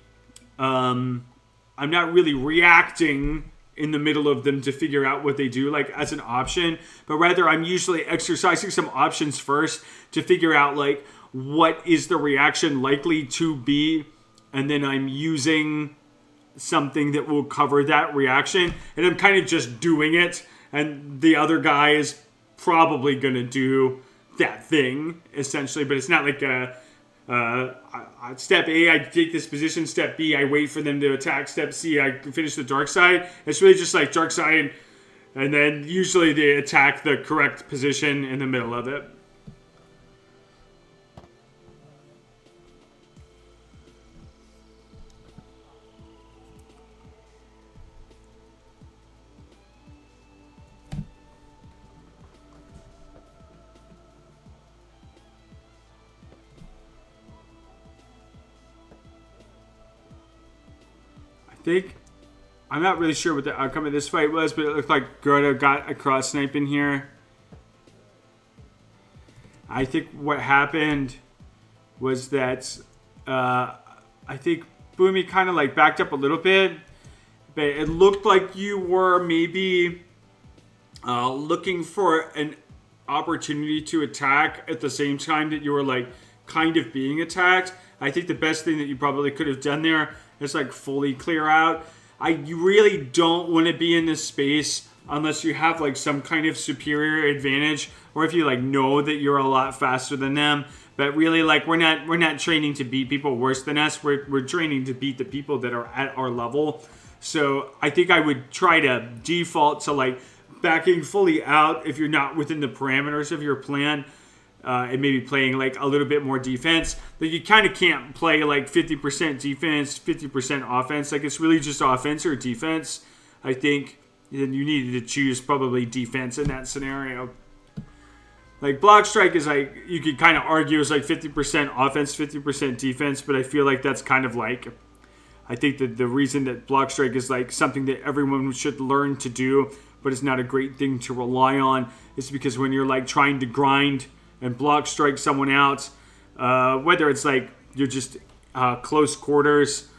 reacting in the middle of them to figure out what they do, like as an option, but rather I'm usually exercising some options first to figure out like what is the reaction likely to be, and then I'm using something that will cover that reaction, and I'm kind of just doing it, and the other guy is probably going to do that thing, essentially, but it's not like step A, I take this position, step B, I wait for them to attack, step C, I finish the dark side. It's really just like dark side, and then usually they attack the correct position in the middle of it. I'm not really sure what the outcome of this fight was, but it looked like Grotto got a cross snipe in here. I think what happened was that I think Boomii kind of like backed up a little bit, but it looked like you were maybe looking for an opportunity to attack at the same time that you were like kind of being attacked. I think the best thing that you probably could have done there is like fully clear out. You really don't want to be in this space unless you have like some kind of superior advantage, or if you like know that you're a lot faster than them. But really, like we're not training to beat people worse than us. We're training to beat the people that are at our level. So I think I would try to default to like backing fully out if you're not within the parameters of your plan. And maybe playing like a little bit more defense. Like you kind of can't play like 50% defense, 50% offense. Like it's really just offense or defense. I think then you needed to choose probably defense in that scenario. Like block strike is like, you could kind of argue is like 50% offense, 50% defense, but I feel like that's kind of like, I think that the reason that block strike is like something that everyone should learn to do, but it's not a great thing to rely on, is because when you're like trying to grind and block strike someone out, whether it's like you're just close quarters,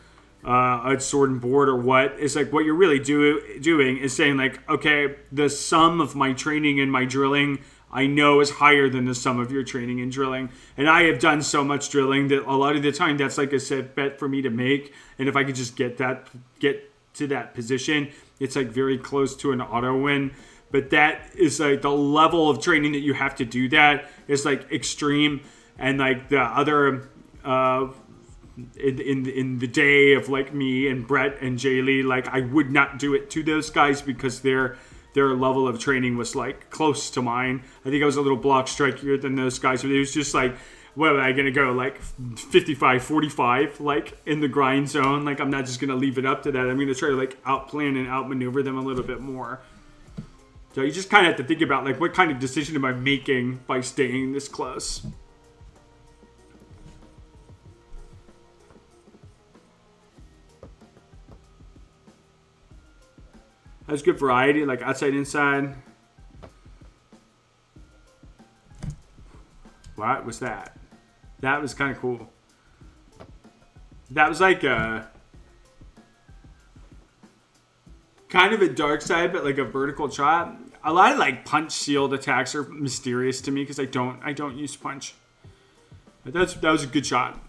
at sword and board or what, is like what you're really doing is saying like, okay, the sum of my training and my drilling I know is higher than the sum of your training and drilling. And I have done so much drilling that a lot of the time that's like a set bet for me to make. And if I could just get to that position, it's like very close to an auto win. But that is like the level of training that you have to do that is like extreme. And like the other in the day of like me and Brett and Jaylee, like I would not do it to those guys because their level of training was like close to mine. I think I was a little block strikier than those guys, but it was just like, what am I gonna go like 55-45 like in the grind zone? Like I'm not just gonna leave it up to that. I'm gonna try to like outplan and outmaneuver them a little bit more. So you just kind of have to think about like what kind of decision am I making by staying this close. That's good variety, like outside, inside. What was that? That was kind of cool. That was like a kind of a dark side, but like a vertical chop. A lot of like punch shield attacks are mysterious to me because I don't use punch. But that was a good shot.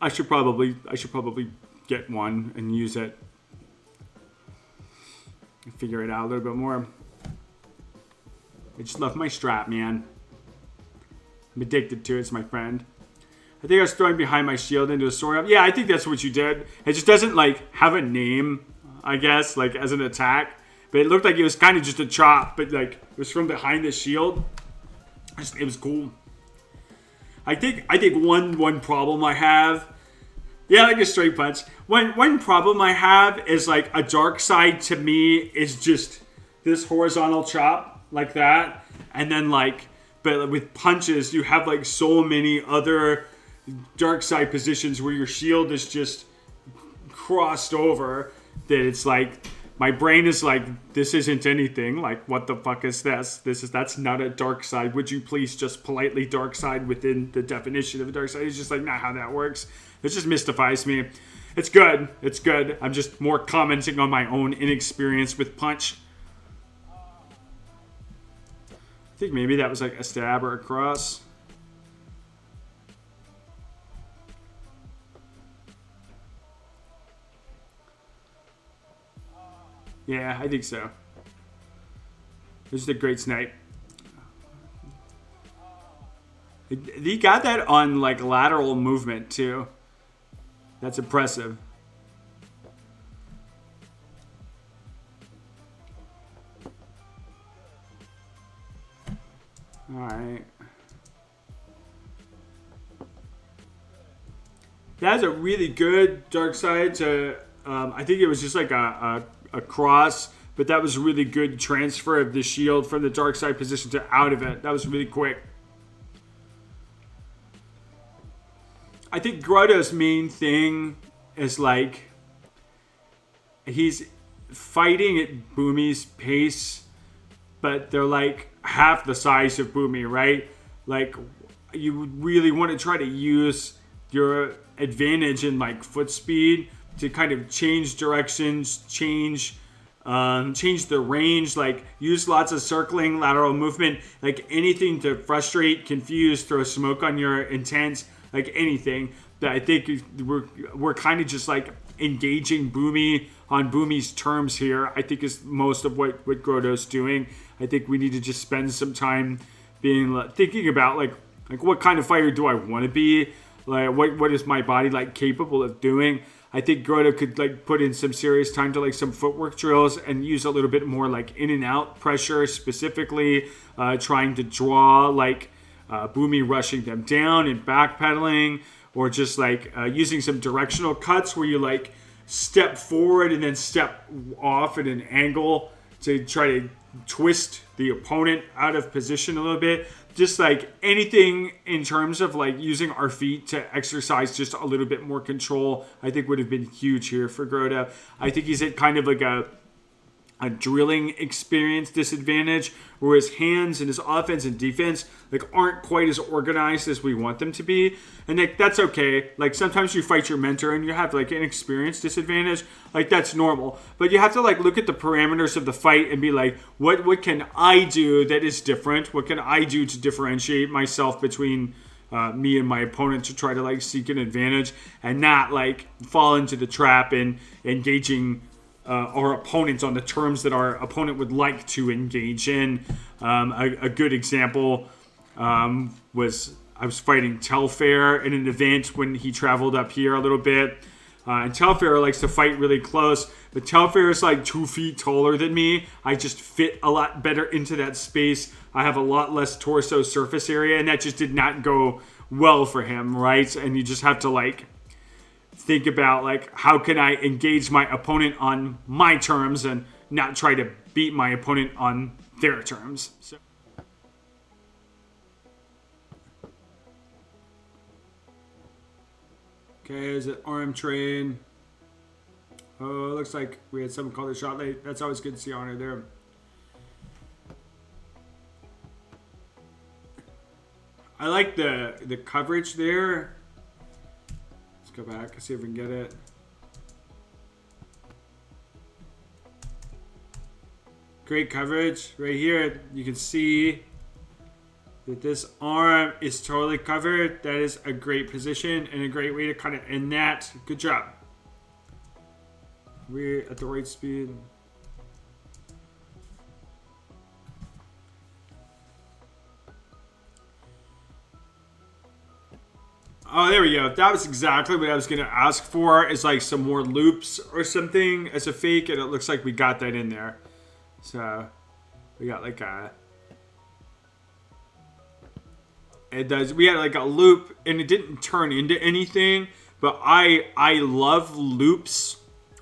I should probably get one and use it. Figure it out a little bit more. I just love my strap, man. I'm addicted to it, it's my friend. I think I was throwing behind my shield into a sword up. Yeah, I think that's what you did. It just doesn't like have a name, I guess, like as an attack. But it looked like it was kind of just a chop, but like it was from behind the shield. It was cool. I think one problem I have Yeah, like a straight punch. One problem I have is like a dark side to me is just this horizontal chop like that, and then like, but with punches you have like so many other dark side positions where your shield is just crossed over that it's like my brain is like, this isn't anything. Like, what the fuck is this? That's not a dark side. Would you please just politely dark side within the definition of a dark side? It's just like not how that works. It just mystifies me. It's good. It's good. I'm just more commenting on my own inexperience with punch. I think maybe that was like a stab or a cross. Yeah, I think so. This is a great snipe. He got that on like lateral movement too. That's impressive. All right. That's a really good dark side to. I think it was just like a cross, but that was really good transfer of the shield from the dark side position to out of it. That was really quick. I think Grotto's main thing is like he's fighting at Boomii's pace, but they're like half the size of Boomii, right? Like you really want to try to use your advantage in like foot speed to kind of change directions, change the range, like use lots of circling, lateral movement, like anything to frustrate, confuse, throw smoke on your intent, like anything. That I think we're kind of just like engaging Boomii on Boomii's terms here. I think is most of what Grotto's doing. I think we need to just spend some time thinking about like what kind of fighter do I want to be, like what is my body like capable of doing. I think Grotto could like put in some serious time to like some footwork drills and use a little bit more like in and out pressure, specifically trying to draw like Boomii rushing them down and backpedaling, or just like using some directional cuts where you like step forward and then step off at an angle to try to twist the opponent out of position a little bit. Just like anything in terms of like using our feet to exercise just a little bit more control, I think would have been huge here for Grotto. I think he's at kind of like a drilling experience disadvantage, where his hands and his offense and defense like aren't quite as organized as we want them to be, and like that's okay. Like sometimes you fight your mentor and you have like an experience disadvantage, like that's normal. But you have to like look at the parameters of the fight and be like, what can I do that is different? What can I do to differentiate myself between me and my opponent to try to like seek an advantage, and not like fall into the trap and engaging our opponent on the terms that our opponent would like to engage in. A good example was I was fighting Telfair in an event when he traveled up here a little bit. And Telfair likes to fight really close, but Telfair is like 2 feet taller than me. I just fit a lot better into that space. I have a lot less torso surface area, and that just did not go well for him, right? And you just have to like think about like how can I engage my opponent on my terms and not try to beat my opponent on their terms. So. Okay, is it arm train? Oh, it looks like we had someone call the shot late. That's always good to see honor there. I like the coverage there. Let's go back and see if we can get it. Great coverage. Right here, you can see that this arm is totally covered. That is a great position and a great way to kind of end that. Good job. We're at the right speed. Oh, there we go. That was exactly what I was going to ask for, is like some more loops or something as a fake, and it looks like we got that in there. So we got like a... It does. We had like a loop, and it didn't turn into anything, but I love loops,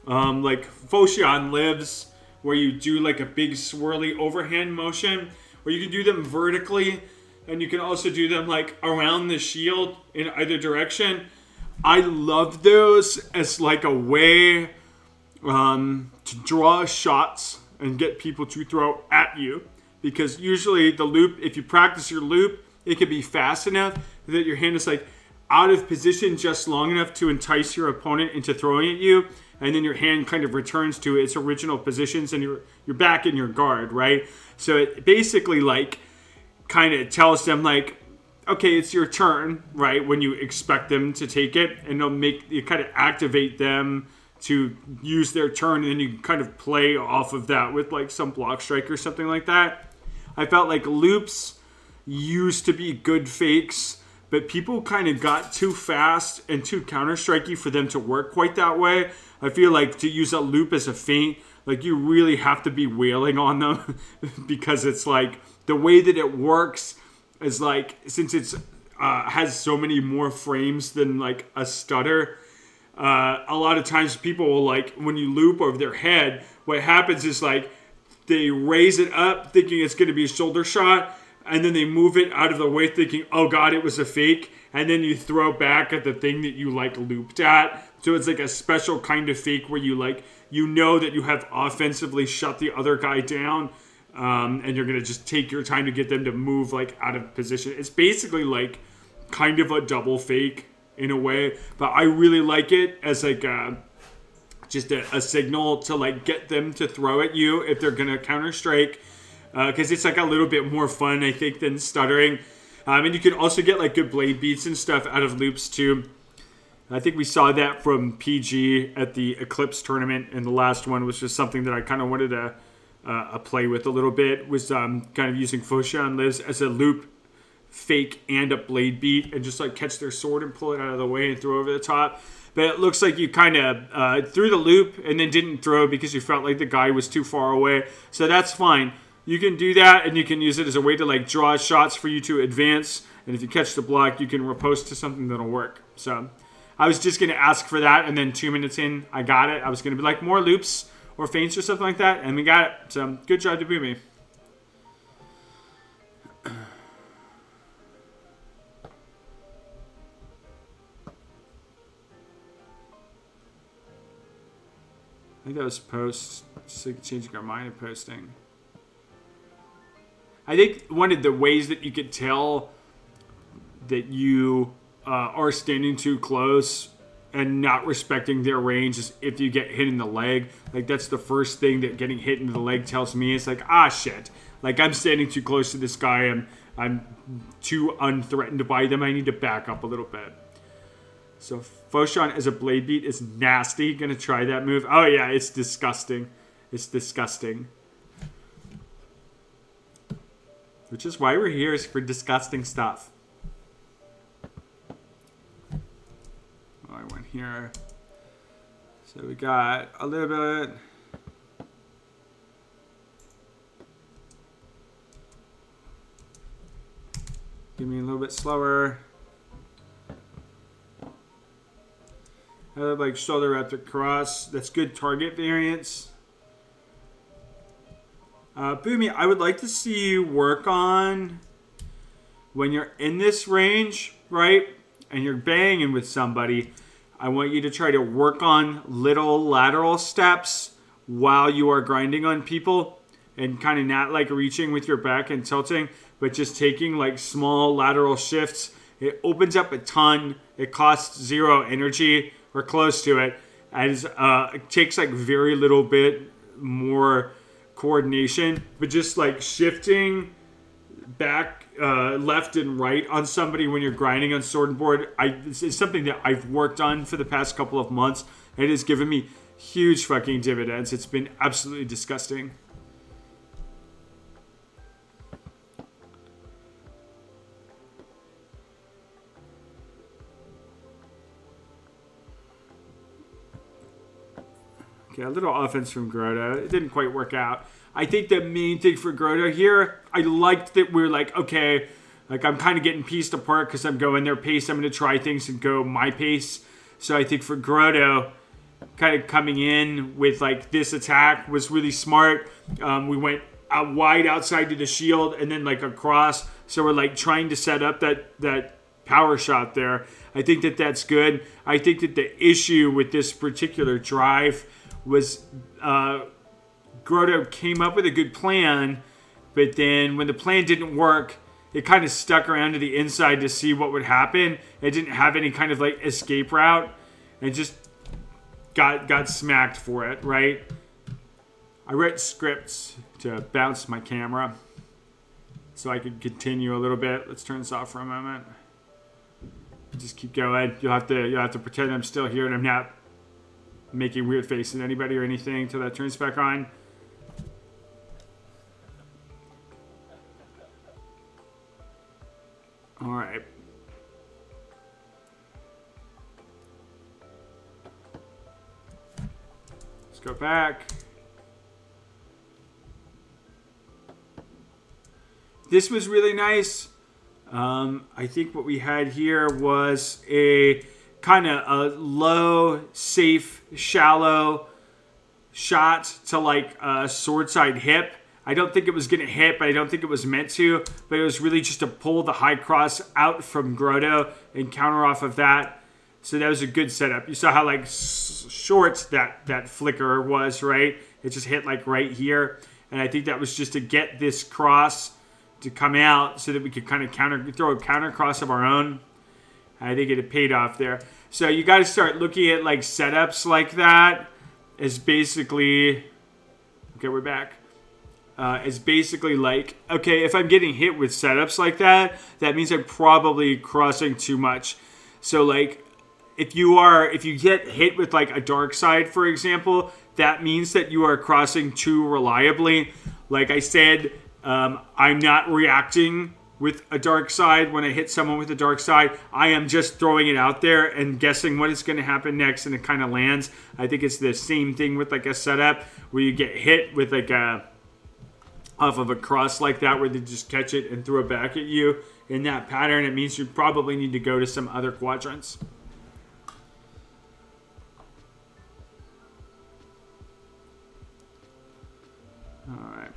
like Foshan Lives, where you do like a big swirly overhand motion, or you can do them vertically, and you can also do them like around the shield in either direction. I love those as like a way to draw shots and get people to throw at you. Because usually the loop, if you practice your loop, it can be fast enough that your hand is like out of position just long enough to entice your opponent into throwing at you, and then your hand kind of returns to its original positions and you're back in your guard, right? So it basically like kind of tells them like, okay, it's your turn, right? When you expect them to take it, and you kind of activate them to use their turn, and then you kind of play off of that with like some block strike or something like that. I felt like loops used to be good fakes, but people kind of got too fast and too counter-strikey for them to work quite that way. I feel like to use a loop as a feint, like you really have to be wailing on them because it's like the way that it works is like, since it's has so many more frames than like a stutter, a lot of times people will like, when you loop over their head, what happens is like they raise it up thinking it's going to be a shoulder shot, and then they move it out of the way thinking, oh god, it was a fake, and then you throw back at the thing that you like looped at. So it's like a special kind of fake where you like, you know that you have offensively shut the other guy down, and you're going to just take your time to get them to move like out of position. It's basically like kind of a double fake in a way, but I really like it as like just a signal to like get them to throw at you if they're going to counter strike, because it's like a little bit more fun, I think, than stuttering. And you can also get like good blade beats and stuff out of loops too. I think we saw that from PG at the Eclipse tournament, and the last one was just something that I kind of wanted to play with a little bit, was kind of using Foshan Lives as a loop fake and a blade beat, and just like catch their sword and pull it out of the way and throw over the top. But it looks like you kind of threw the loop and then didn't throw because you felt like the guy was too far away. So that's fine. You can do that, and you can use it as a way to like draw shots for you to advance. And if you catch the block, you can riposte to something that'll work. So I was just going to ask for that, and then 2 minutes in, I got it. I was going to be like, more loops or feints or something like that, and we got it. So good job to Boomii. I think that was post. Just like changing our mind of posting. I think one of the ways that you could tell that you are standing too close and not respecting their range is if you get hit in the leg. Like, that's the first thing that getting hit in the leg tells me. It's like, shit. Like, I'm standing too close to this guy. I'm too unthreatened by them. I need to back up a little bit. So Foshan as a blade beat is nasty. Gonna try that move. Oh yeah, it's disgusting. It's disgusting. Which is why we're here, is for disgusting stuff. Oh, I went here. So we got a little bit. Give me a little bit slower. Like shoulder wrapped across. That's good target variance. Boomii, I would like to see you work on when you're in this range, right? And you're banging with somebody. I want you to try to work on little lateral steps while you are grinding on people, and kind of not like reaching with your back and tilting, but just taking like small lateral shifts. It opens up a ton. It costs 0 energy or close to it. As it takes like very little bit more coordination, but just like shifting back left and right on somebody when you're grinding on sword and board, it's something that I've worked on for the past couple of months. It has given me huge fucking dividends. It's been absolutely disgusting. Okay, a little offense from Grotto. It didn't quite work out. I think the main thing for Grotto here, I liked that we're like, okay, like I'm kind of getting pieced apart because I'm going their pace. I'm going to try things and go my pace. So I think for Grotto, kind of coming in with like this attack was really smart. We went out wide outside to the shield and then like across. So we're like trying to set up that power shot there. I think that that's good. I think that the issue with this particular drive was Grotto came up with a good plan, but then when the plan didn't work, it kind of stuck around to the inside to see what would happen. It didn't have any kind of like escape route and just got smacked for it, right? I read scripts to bounce my camera so I could continue a little bit. Let's turn this off for a moment. Just keep going. You'll have to pretend I'm still here and I'm not making weird faces at anybody or anything until that turns back on. All right. Let's go back. This was really nice. I think what we had here was a kind of a low, safe, shallow shot to like a sword side hip. I don't think it was going to hit, but I don't think it was meant to. But it was really just to pull the high cross out from Grotto and counter off of that. So that was a good setup. You saw how like short that flicker was, right? It just hit like right here. And I think that was just to get this cross to come out so that we could kind of throw a counter cross of our own. I think it had paid off there. So you got to start looking at like setups like that as basically, okay, we're back. As basically like, okay, if I'm getting hit with setups like that, that means I'm probably crossing too much. So like, if you get hit with like a dark side, for example, that means that you are crossing too reliably. Like I said, I'm not reacting with a dark side when I hit someone with a dark side. I am just throwing it out there and guessing what is going to happen next, and it kind of lands. I think it's the same thing with like a setup where you get hit with like a off of a cross like that where they just catch it and throw it back at you in that pattern. It means you probably need to go to some other quadrants. All right.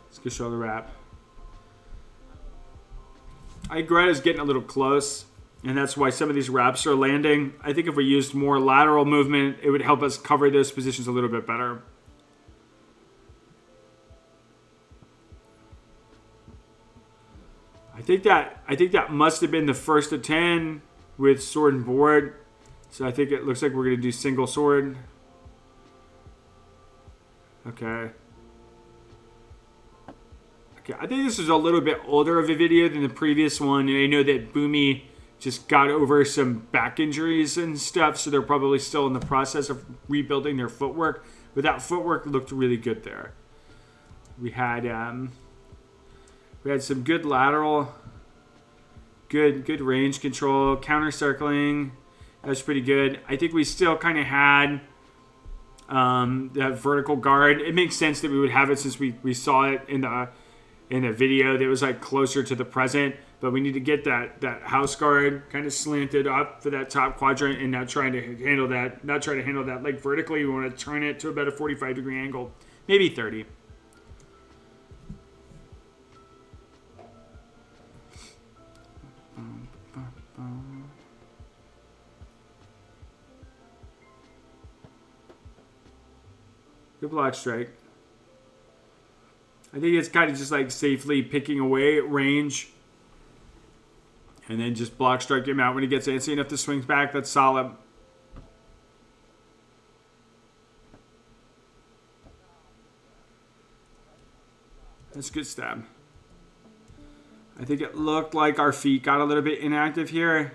Let's go show the wrap. I think Greta's getting a little close, and that's why some of these wraps are landing. I think if we used more lateral movement, it would help us cover those positions a little bit better. I think that must have been the first of 10 with sword and board. So I think it looks like we're going to do single sword. Okay. Okay, I think this is a little bit older of a video than the previous one. And I know that Boomii just got over some back injuries and stuff, so they're probably still in the process of rebuilding their footwork. But that footwork looked really good there. We had some good lateral, good range control, counter circling. That was pretty good. I think we still kind of had that vertical guard. It makes sense that we would have it since we saw it in the video that was like closer to the present. But we need to get that house guard kind of slanted up for that top quadrant and not trying to handle that like vertically. We want to turn it to about a 45-degree angle, maybe 30. Good block strike. I think it's kind of just like safely picking away at range. And then just block strike him out when he gets antsy enough to swing back. That's solid. That's a good stab. I think it looked like our feet got a little bit inactive here.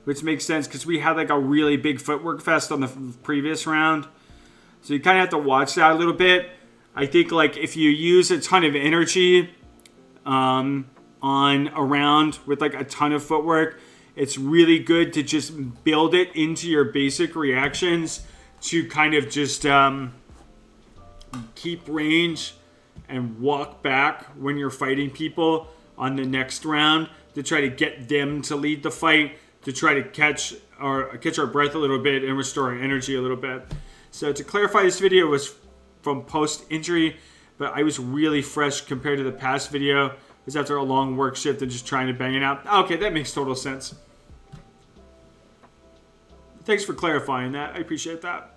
Which makes sense because we had like a really big footwork fest on the previous round. So you kind of have to watch that a little bit. I think like if you use a ton of energy on a round with like a ton of footwork, it's really good to just build it into your basic reactions to kind of just keep range and walk back when you're fighting people on the next round, to try to get them to lead the fight, to try to catch our breath a little bit and restore our energy a little bit. So to clarify, this video was from post-injury, but I was really fresh compared to the past video. It was after a long work shift and just trying to bang it out. Okay, that makes total sense. Thanks for clarifying that. I appreciate that.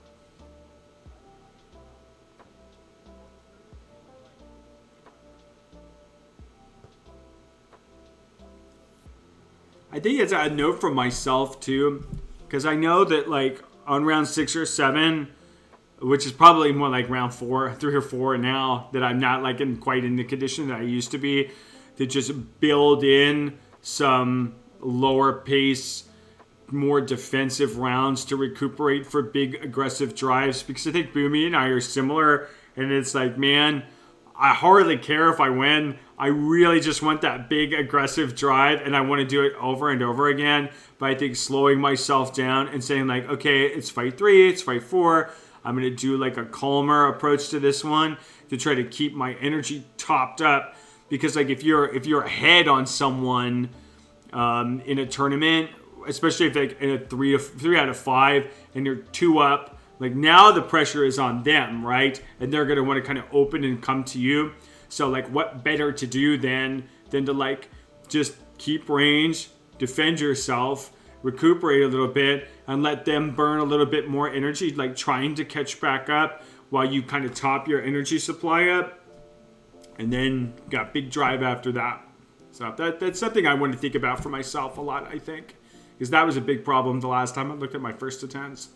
I think it's a note from myself too, because I know that like on round 6 or 7, which is probably more like round 4, 3 or 4 now, that I'm not like quite in the condition that I used to be, to just build in some lower pace, more defensive rounds to recuperate for big aggressive drives. Because I think Boomii and I are similar, and it's like, man, I hardly care if I win. I really just want that big aggressive drive, and I want to do it over and over again. But I think slowing myself down and saying like, okay, it's fight 3, it's fight 4. I'm going to do like a calmer approach to this one to try to keep my energy topped up. Because like if you're ahead on someone in a tournament, especially if like in a 3 out of 5 and you're 2 up, like now the pressure is on them, right? And they're going to want to kind of open and come to you. So like what better to do than to like just keep range, defend yourself, recuperate a little bit, and let them burn a little bit more energy, like trying to catch back up while you kind of top your energy supply up. And then got big drive after that. So that's something I want to think about for myself a lot, I think. Because that was a big problem the last time I looked at my first attempts.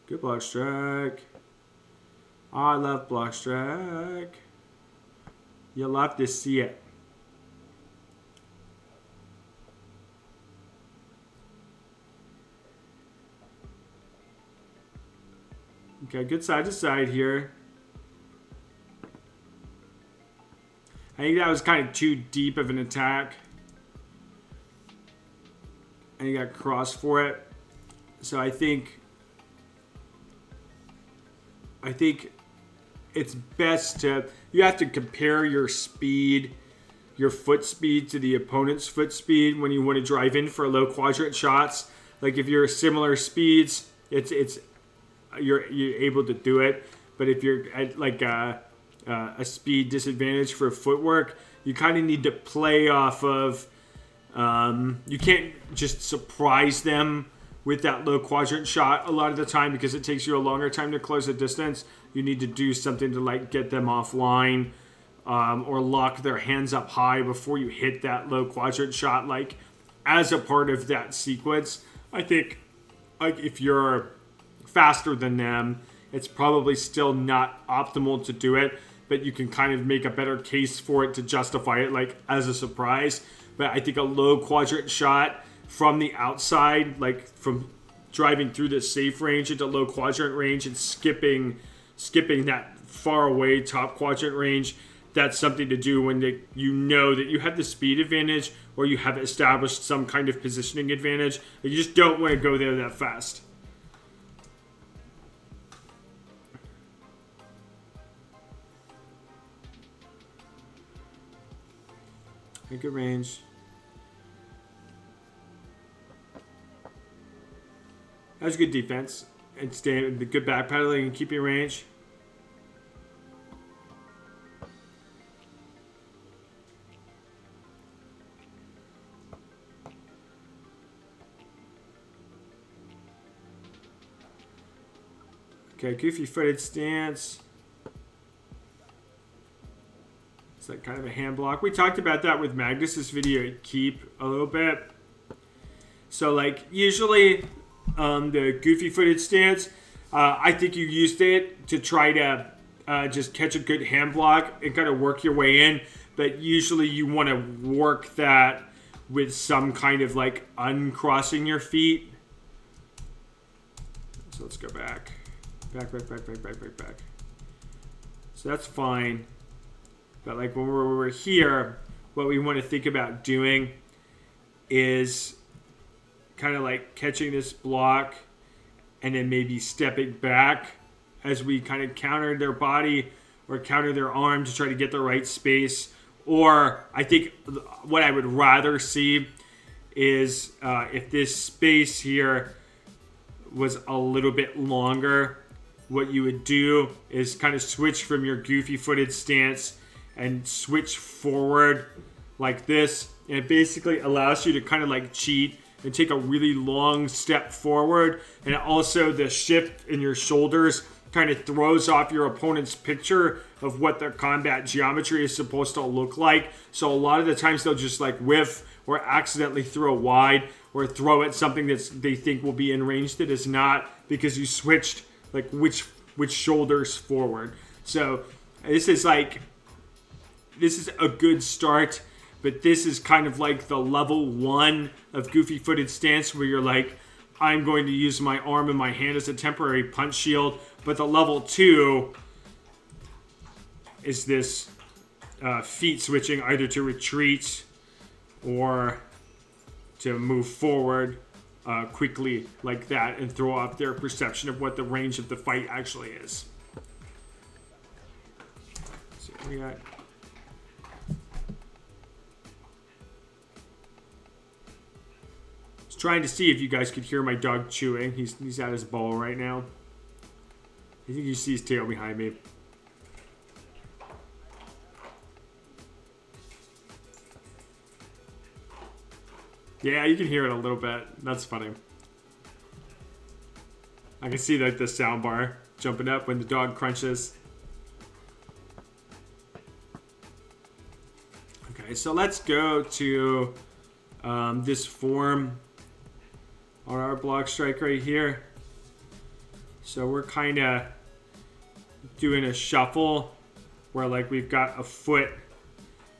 Good block strike. I love block strike. You love to see it. Okay, good side to side here. I think that was kind of too deep of an attack. And he got crossed for it. So I think it's best to, you have to compare your speed, your foot speed to the opponent's foot speed when you want to drive in for low quadrant shots. Like if you're similar speeds, you're able to do it. But if you're at like a speed disadvantage for footwork, you kind of need to play off of, you can't just surprise them with that low quadrant shot a lot of the time because it takes you a longer time to close the distance. You need to do something to like get them offline, or lock their hands up high before you hit that low quadrant shot, like as a part of that sequence. I think like if you're faster than them, it's probably still not optimal to do it, but you can kind of make a better case for it to justify it like as a surprise. But I think a low quadrant shot from the outside, like from driving through the safe range into low quadrant range and skipping that far away top quadrant range, that's something to do when you know that you have the speed advantage or you have established some kind of positioning advantage. You just don't want to go there that fast. Good range. That was good defense. And staying the good backpedaling and keeping range. Okay, goofy footed stance. It's like kind of a hand block. We talked about that with Magnus's video at Keep a little bit. So like usually the goofy footed stance, I think you used it to try to just catch a good hand block and kind of work your way in. But usually you want to work that with some kind of like uncrossing your feet. So let's go back. Back. So that's fine. But like when we're here, what we want to think about doing is kind of like catching this block and then maybe stepping back as we kind of counter their body or counter their arm to try to get the right space. Or I think what I would rather see is if this space here was a little bit longer, what you would do is kind of switch from your goofy footed stance and switch forward like this. And it basically allows you to kind of like cheat and take a really long step forward. And also the shift in your shoulders kind of throws off your opponent's picture of what their combat geometry is supposed to look like. So a lot of the times they'll just like whiff or accidentally throw wide or throw at something that they think will be in range that is not, because you switched like which shoulders forward. So this is a good start, but this is kind of like the level 1 of goofy footed stance where you're like, I'm going to use my arm and my hand as a temporary punch shield. But the level 2 is this feet switching, either to retreat or to move forward quickly like that and throw off their perception of what the range of the fight actually is. So we got... Trying to see if you guys could hear my dog chewing. He's at his bowl right now. I think you see his tail behind me. Yeah, you can hear it a little bit. That's funny. I can see like the sound bar jumping up when the dog crunches. Okay, so let's go to this form on our block strike right here. So we're kind of doing a shuffle where like we've got a foot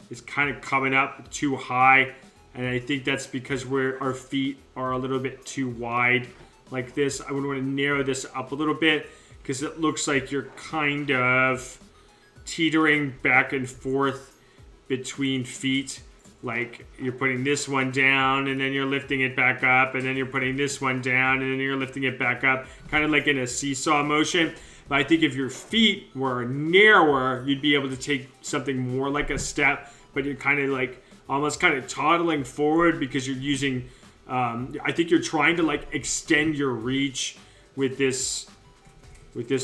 is kind of coming up too high, and I think that's because our feet are a little bit too wide like this. I would want to narrow this up a little bit because it looks like you're kind of teetering back and forth between feet. Like you're putting this one down and then you're lifting it back up, and then you're putting this one down and then you're lifting it back up, kind of like in a seesaw motion. But I think if your feet were narrower, you'd be able to take something more like a step, but you're kind of like almost kind of toddling forward because you're using, I think you're trying to like extend your reach with this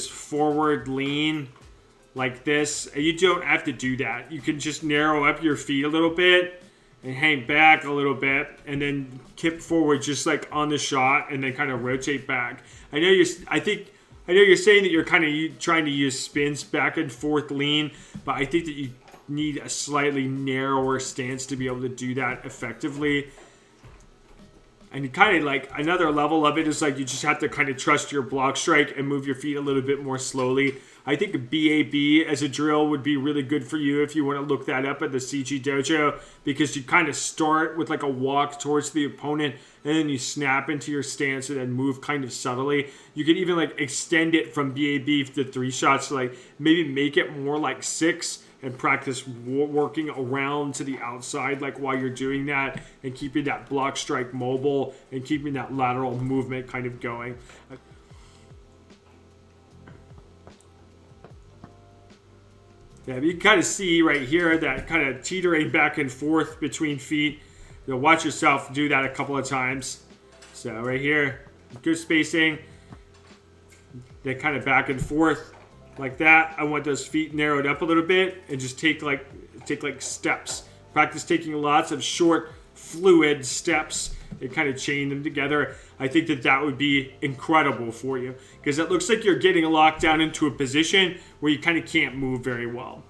forward lean like this. And you don't have to do that. You can just narrow up your feet a little bit and hang back a little bit and then kip forward just like on the shot and then kind of rotate back. I know you're saying that you're kind of trying to use spins back and forth lean, but I think that you need a slightly narrower stance to be able to do that effectively. And you kind of like another level of it is like you just have to kind of trust your block strike and move your feet a little bit more slowly. I think BAB as a drill would be really good for you if you want to look that up at the CG Dojo, because you kind of start with like a walk towards the opponent and then you snap into your stance and then move kind of subtly. You could even like extend it from BAB to 3 shots to like maybe make it more like 6 and practice working around to the outside like while you're doing that and keeping that block strike mobile and keeping that lateral movement kind of going. Yeah, you can kind of see right here that kind of teetering back and forth between feet. You'll watch yourself do that a couple of times. So right here, good spacing. Then kind of back and forth like that. I want those feet narrowed up a little bit and just take like steps. Practice taking lots of short, fluid steps and kind of chain them together. I think that would be incredible for you because it looks like you're getting locked down into a position where you kind of can't move very well.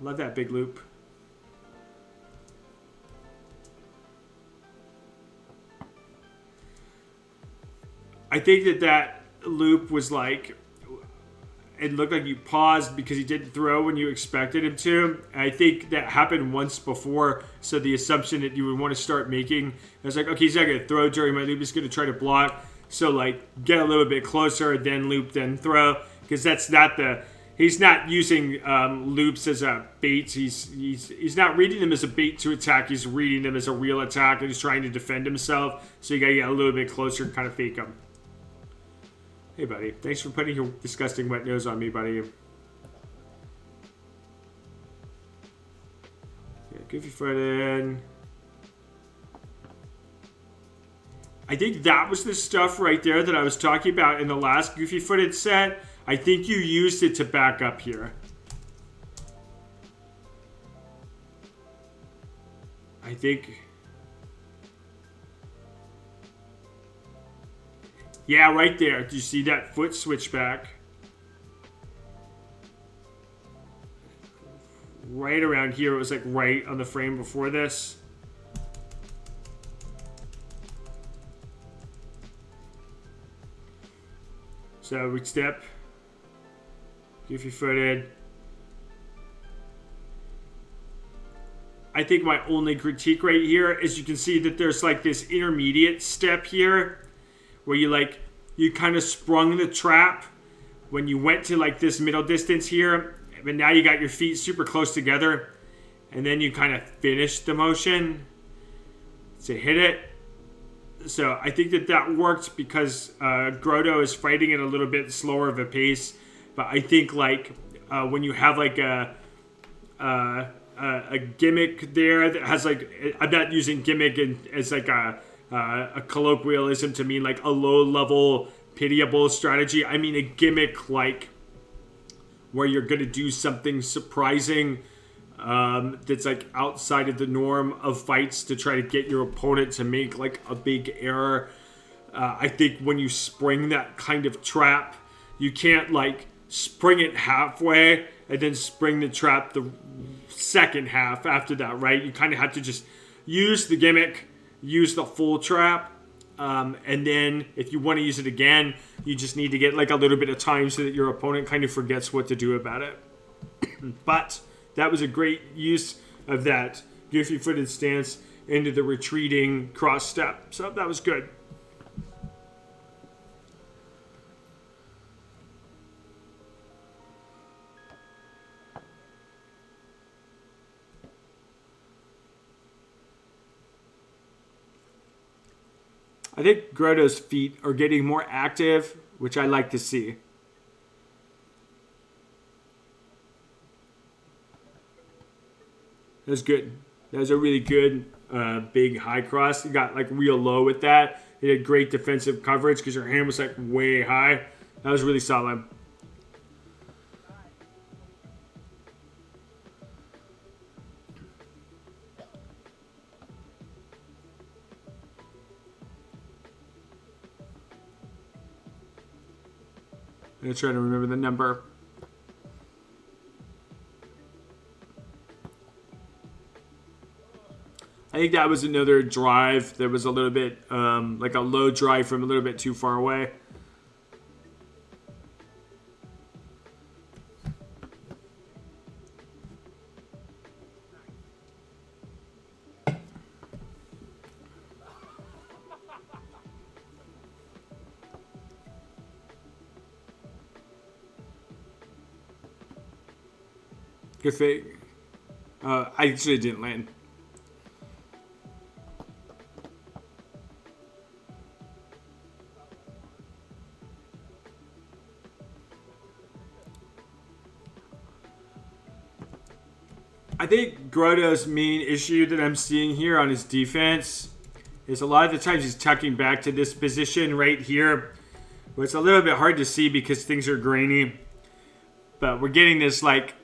Love that big loop. I think that loop was like, it looked like you paused because he didn't throw when you expected him to. I think that happened once before, so the assumption that you would want to start making, I was like, okay, he's not going to throw during my loop, he's going to try to block. So like get a little bit closer, then loop, then throw, because that's not he's not using loops as a bait. He's not reading them as a bait to attack. He's reading them as a real attack, and he's trying to defend himself. So you got to get a little bit closer and kind of fake him. Hey, buddy. Thanks for putting your disgusting wet nose on me, buddy. Yeah, goofy foot in. I think that was the stuff right there that I was talking about in the last goofy footed set. I think you used it to back up here. I think... Yeah, right there. Do you see that foot switch back? Right around here. It was like right on the frame before this. So we step. Goofy footed. I think my only critique right here is you can see that there's like this intermediate step here where you kind of sprung the trap when you went to like this middle distance here, but now you got your feet super close together and then you kind of finish the motion to hit it. So I think that worked because Grotto is fighting at a little bit slower of a pace, but I think like when you have like a gimmick there that has like, I'm not using gimmick as like a colloquialism to mean like a low-level pitiable strategy. I mean a gimmick like where you're going to do something surprising that's like outside of the norm of fights to try to get your opponent to make like a big error. I think when you spring that kind of trap, you can't like spring it halfway and then spring the trap the second half after that, right? You kind of have to just use the gimmick, use the full trap, and then if you want to use it again, you just need to get like a little bit of time so that your opponent kind of forgets what to do about it. But that was a great use of that goofy footed stance into the retreating cross step. So that was good. I think Grotto's feet are getting more active, which I like to see. That's good. That was a really good big high cross. You got like real low with that. You had great defensive coverage because your hand was like way high. That was really solid. I'm going to try to remember the number. I think that was another drive that was a little bit, like a low drive from a little bit too far away. Good fake. I actually didn't land. I think Grotto's main issue that I'm seeing here on his defense is a lot of the times he's tucking back to this position right here, where it's a little bit hard to see because things are grainy. But we're getting this like,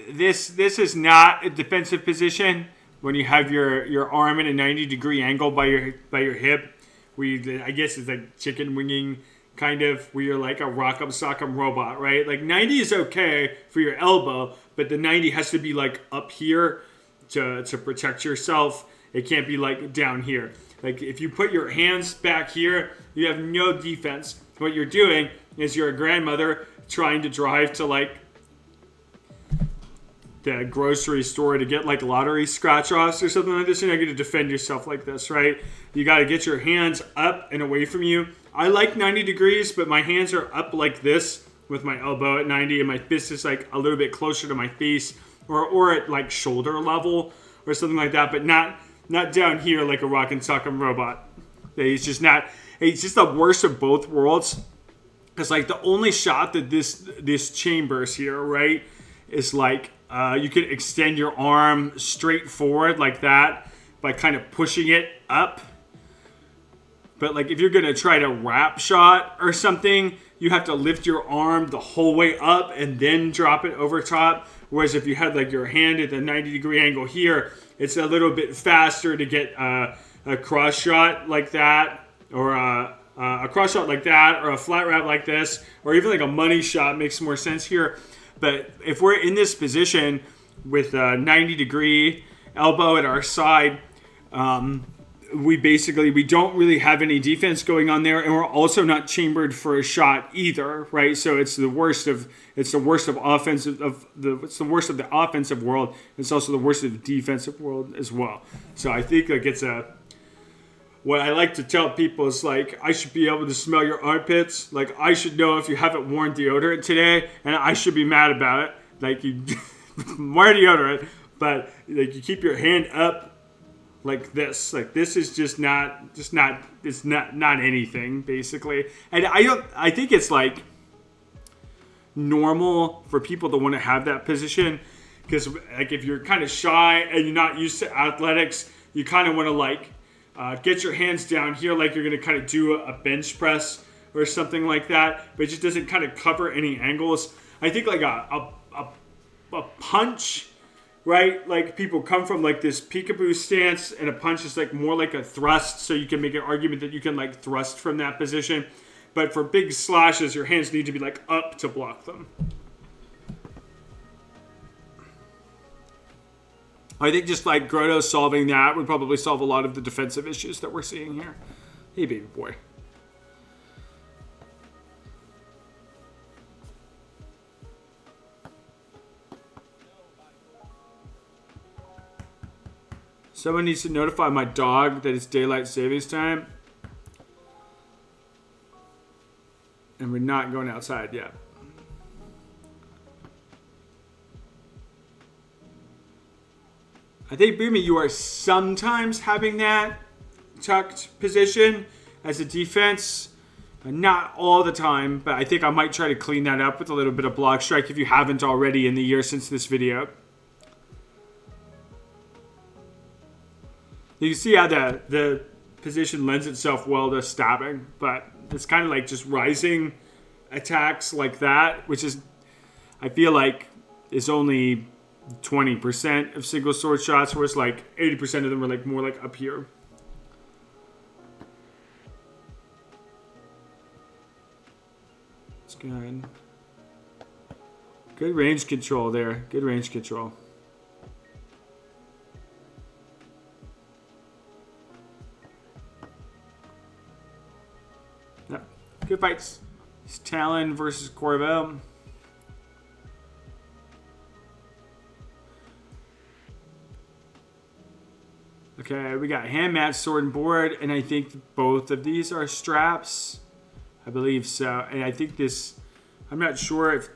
this is not a defensive position when you have your arm in a 90-degree angle by your hip. I guess it's like chicken winging kind of, where you're like a rock'em sock'em robot, right? Like 90 is okay for your elbow, but the 90 has to be like up here to protect yourself. It can't be like down here. Like if you put your hands back here, you have no defense. What you're doing is you're a grandmother trying to drive to like the grocery store to get like lottery scratch offs or something like this. You're not going to defend yourself like this, right? You got to get your hands up and away from you. I like 90 degrees, but my hands are up like this with my elbow at 90 and my fist is like a little bit closer to my face or at like shoulder level or something like that, but not down here like a rock and sock'em robot. He's just the worst of both worlds. Because like the only shot that this chambers here, right, is like you can extend your arm straight forward like that by kind of pushing it up. But like if you're gonna try to wrap shot or something, you have to lift your arm the whole way up and then drop it over top. Whereas if you had like your hand at the 90-degree angle here, it's a little bit faster to get a cross shot like that, or a cross shot like that, or a flat wrap like this, or even like a money shot makes more sense here. But if we're in this position with a 90-degree elbow at our side, we don't really have any defense going on there, and we're also not chambered for a shot either, right? So it's the worst of the worst of the offensive world. It's also the worst of the defensive world as well. So I think like what I like to tell people is like, I should be able to smell your armpits. Like I should know if you haven't worn deodorant today, and I should be mad about it. Like you wear deodorant, but like you keep your hand up like this. Like this is it's not anything basically. And I think it's like normal for people to want to have that position, because like if you're kind of shy and you're not used to athletics, you kind of want to like get your hands down here like you're going to kind of do a bench press or something like that, but it just doesn't kind of cover any angles. I think like a punch, right? Like people come from like this peekaboo stance, and a punch is like more like a thrust, so you can make an argument that you can like thrust from that position. But for big slashes, your hands need to be like up to block them. I think just like Grotto solving that would probably solve a lot of the defensive issues that we're seeing here. Hey, baby boy. Someone needs to notify my dog that it's daylight savings time. And we're not going outside yet. I think, Boomii, you are sometimes having that tucked position as a defense. Not all the time, but I think I might try to clean that up with a little bit of block strike if you haven't already in the year since this video. You can see how the position lends itself well to stabbing, but it's kind of like just rising attacks like that, which is, I feel like, is only 20% of single sword shots, whereas like 80% of them are like more like up here. It's good. Good range control there. Good range control. Yep. Good fights. It's Talon versus Corvo. Okay, we got hand match, sword and board, and I think both of these are straps. I believe so. And I think this, I'm not sure if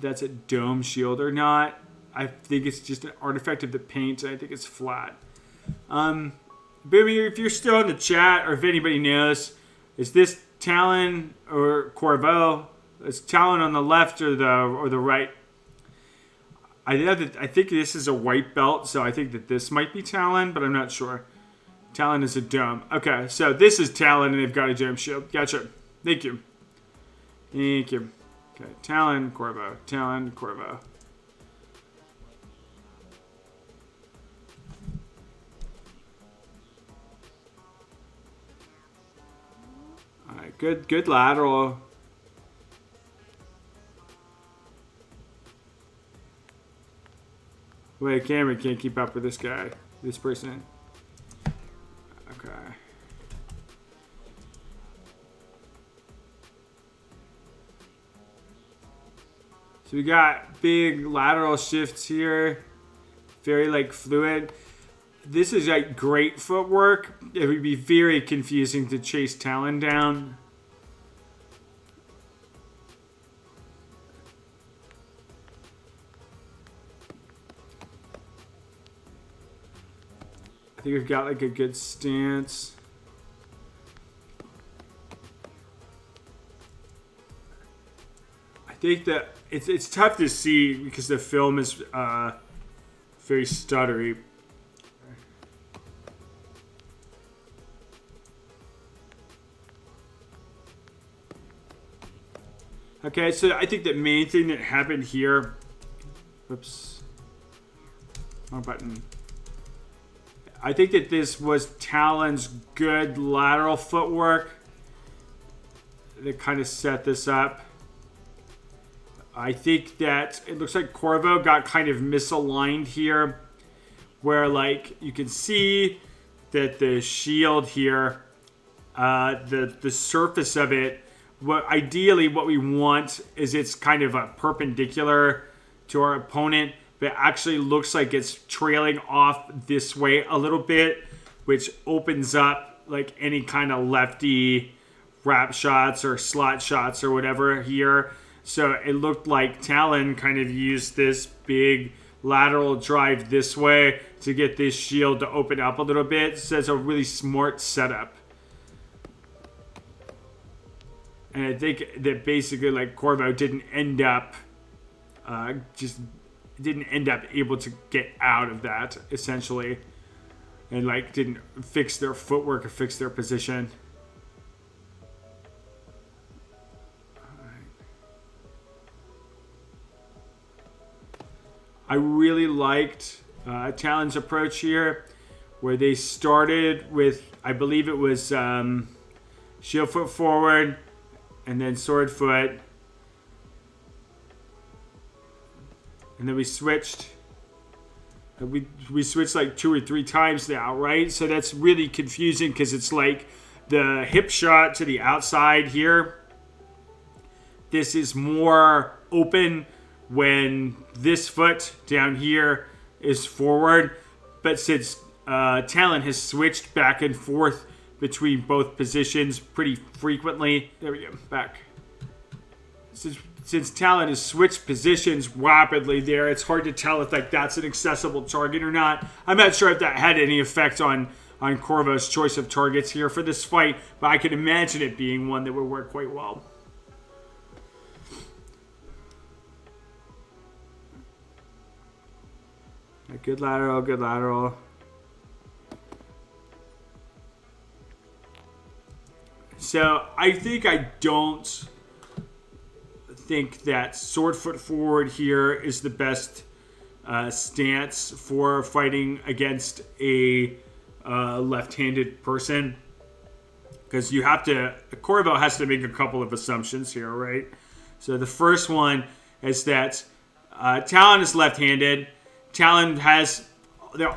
that's a dome shield or not. I think it's just an artifact of the paint, and I think it's flat. Boomii, if you're still in the chat, or if anybody knows, is this Talon or Corvo? Is Talon on the left or the right? I think this is a white belt, so I think that this might be Talon, but I'm not sure. Talon is a dome. Okay, so this is Talon, and they've got a dome shield. Gotcha. Thank you. Thank you. Okay, Talon, Corvo. Talon, Corvo. All right, good lateral. Wait, camera can't keep up with this guy, this person. Okay. So we got big lateral shifts here. Very like fluid. This is like great footwork. It would be very confusing to chase Talon down. I think we've got like a good stance. think that it's tough to see because the film is very stuttery. Okay, so I think the main thing that happened here, whoops, wrong button. I think that this was Talon's good lateral footwork that kind of set this up. I think that it looks like Corvo got kind of misaligned here, where like you can see that the shield here, the surface of it, ideally what we want is it's kind of a perpendicular to our opponent, but it actually looks like it's trailing off this way a little bit, which opens up like any kind of lefty wrap shots or slot shots or whatever here. So it looked like Talon kind of used this big lateral drive this way to get this shield to open up a little bit. So it's a really smart setup. And I think that basically like Corvo didn't end up able to get out of that essentially, and like didn't fix their footwork or fix their position. I really liked Talon's approach here, where they started with, I believe it was shield foot forward, and then sword foot. And then we switched. We switched like 2 or 3 times now, right? So that's really confusing because it's like the hip shot to the outside here. This is more open when this foot down here is forward. But since Talon has switched back and forth between both positions pretty frequently. There we go, back. Since Talon has switched positions rapidly there, it's hard to tell if like that's an accessible target or not. I'm not sure if that had any effect on Corvo's choice of targets here for this fight, but I can imagine it being one that would work quite well. Good lateral, good lateral. So I don't think that sword foot forward here is the best stance for fighting against a left-handed person, because Corvo has to make a couple of assumptions here, right? So the first one is that Talon is left-handed. Talon has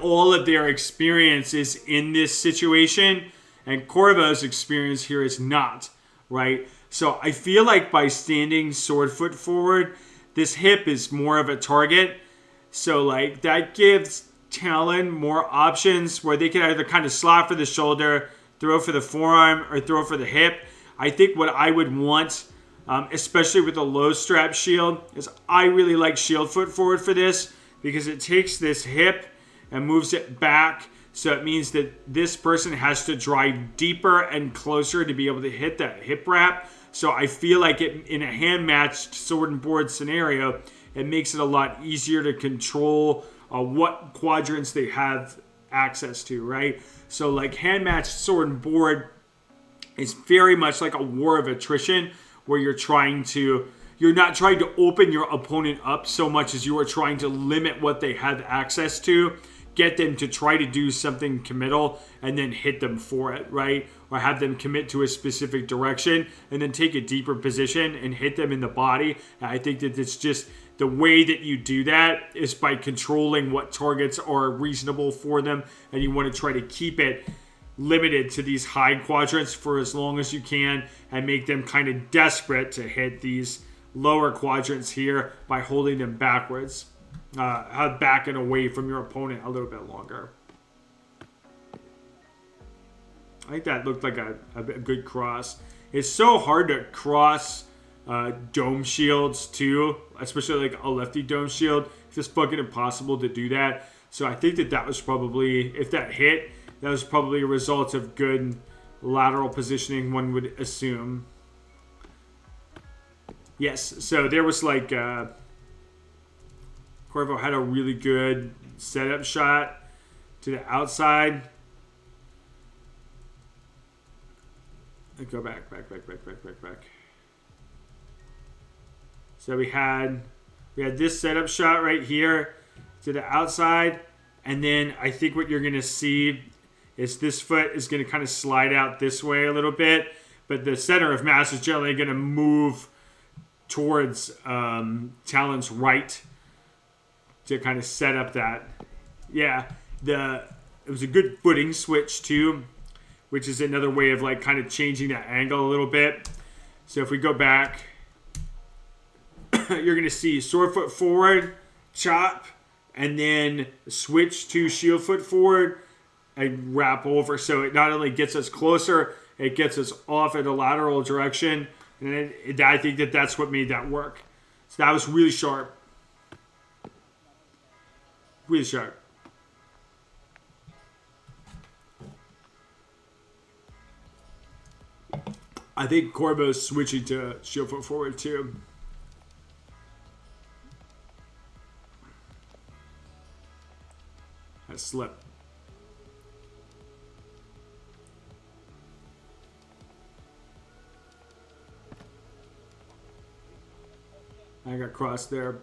all of their experiences in this situation, and Corvo's experience here is not, right? So I feel like by standing sword foot forward, this hip is more of a target. So like that gives Talon more options where they can either kind of slot for the shoulder, throw for the forearm, or throw for the hip. I think what I would want, especially with a low strap shield, is I really like shield foot forward for this, because it takes this hip and moves it back. So it means that this person has to drive deeper and closer to be able to hit that hip wrap. So I feel like in a hand-matched sword and board scenario, it makes it a lot easier to control what quadrants they have access to, right? So like hand-matched sword and board is very much like a war of attrition, where you're not trying to open your opponent up so much as you are trying to limit what they have access to, get them to try to do something committal, and then hit them for it, right? Or have them commit to a specific direction and then take a deeper position and hit them in the body. And I think that it's just the way that you do that is by controlling what targets are reasonable for them, and you want to try to keep it limited to these high quadrants for as long as you can, and make them kind of desperate to hit these lower quadrants here by holding them backwards, back and away from your opponent a little bit longer. I think that looked like a good cross. It's so hard to cross dome shields too, especially like a lefty dome shield. It's just fucking impossible to do that. So I think that was probably, if that hit, that was probably a result of good lateral positioning, one would assume. Yes, so there was like Corvo had a really good setup shot to the outside. Go back. So we had this setup shot right here to the outside, and then I think what you're gonna see is this foot is gonna kind of slide out this way a little bit, but the center of mass is generally gonna move towards Talon's right to kind of set up that. Yeah, it was a good footing switch too, which is another way of like kind of changing that angle a little bit. So if we go back, you're gonna see sword foot forward, chop, and then switch to shield foot forward and wrap over. So it not only gets us closer, it gets us off in a lateral direction. And I think that's what made that work. So that was really sharp. Really sharp. I think Corvo's switching to shield foot forward too. That slip. I got crossed there.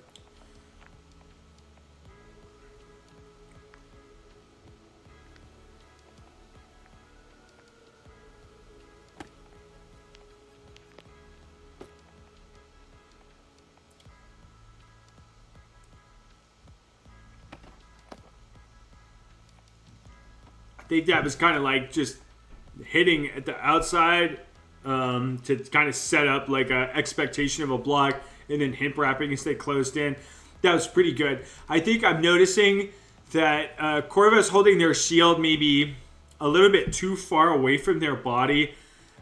I think that was kind of like just hitting at the outside to kind of set up like a expectation of a block, and then hip wrapping and stay closed in. That was pretty good. I think I'm noticing that Corvo's holding their shield maybe a little bit too far away from their body.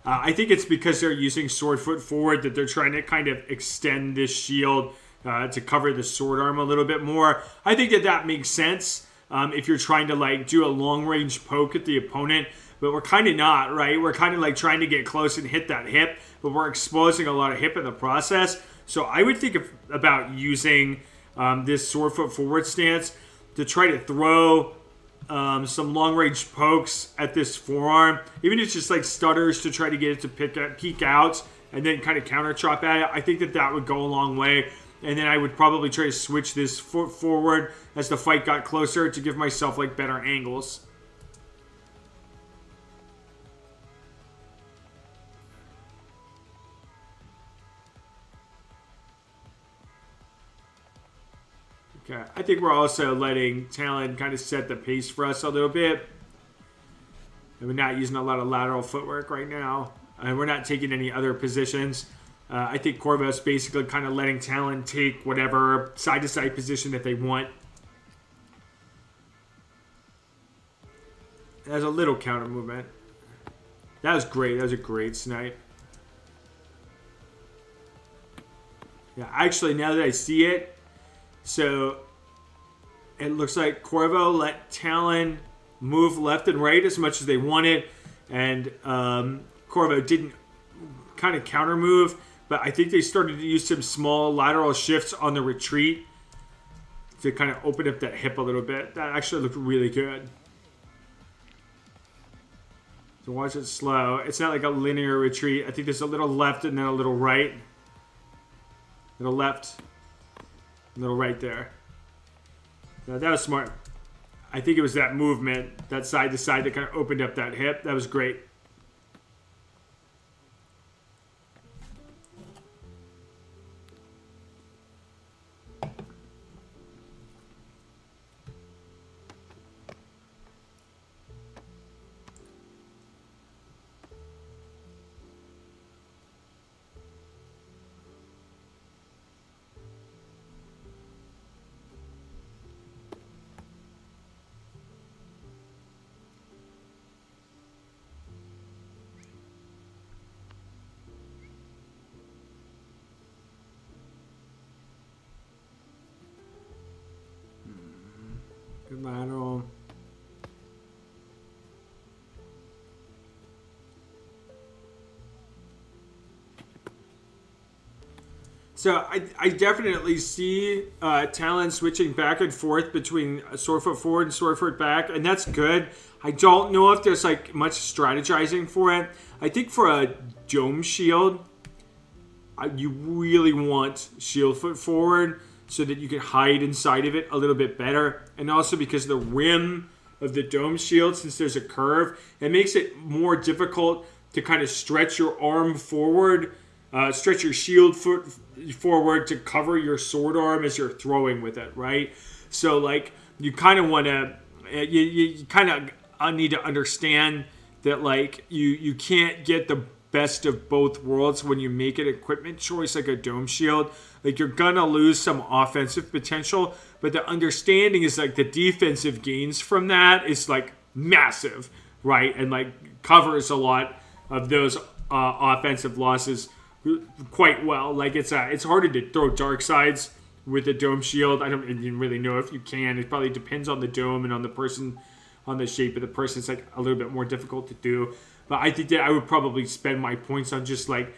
I think it's because they're using sword foot forward that they're trying to kind of extend this shield to cover the sword arm a little bit more. I think that makes sense if you're trying to like do a long range poke at the opponent, but we're kind of not, right? We're kind of like trying to get close and hit that hip, but we're exposing a lot of hip in the process. So I would think about using this sword foot forward stance to try to throw some long range pokes at this forearm, even if it's just like stutters to try to get it to peek out and then kind of counter chop at it. I think that would go a long way. And then I would probably try to switch this foot forward as the fight got closer to give myself like better angles. Okay, I think we're also letting Talon kind of set the pace for us a little bit. And we're not using a lot of lateral footwork right now. And we're not taking any other positions. I think Corvo's basically kind of letting Talon take whatever side-to-side position that they want. There's a little counter movement. That was great. That was a great snipe. Yeah, actually, now that I see it, so it looks like Corvo let Talon move left and right as much as they wanted, and Corvo didn't kind of counter move, but I think they started to use some small lateral shifts on the retreat to kind of open up that hip a little bit. That actually looked really good. So watch it slow. It's not like a linear retreat. I think there's a little left and then a little right. A little left. A little right there. Now, that was smart. I think it was that movement, that side to side, that kind of opened up that hip. That was great. Good lateral. So I definitely see Talon switching back and forth between swordfoot forward and swordfoot back, and that's good. I don't know if there's like much strategizing for it. I think for a dome shield, you really want shield foot forward so that you can hide inside of it a little bit better, and also because the rim of the dome shield, since there's a curve, it makes it more difficult to kind of stretch your arm forward, stretch your shield foot forward to cover your sword arm as you're throwing with it, right? So like you kind of want to, you kind of need to understand that like you can't get the best of both worlds when you make an equipment choice like a dome shield. Like you're gonna lose some offensive potential, but the understanding is like the defensive gains from that is like massive, right? And like covers a lot of those offensive losses quite well. Like it's harder to throw dark sides with a dome shield. I don't even really know if you can. It probably depends on the dome and on the person, on the shape of the person. It's like a little bit more difficult to do. But I think that I would probably spend my points on just like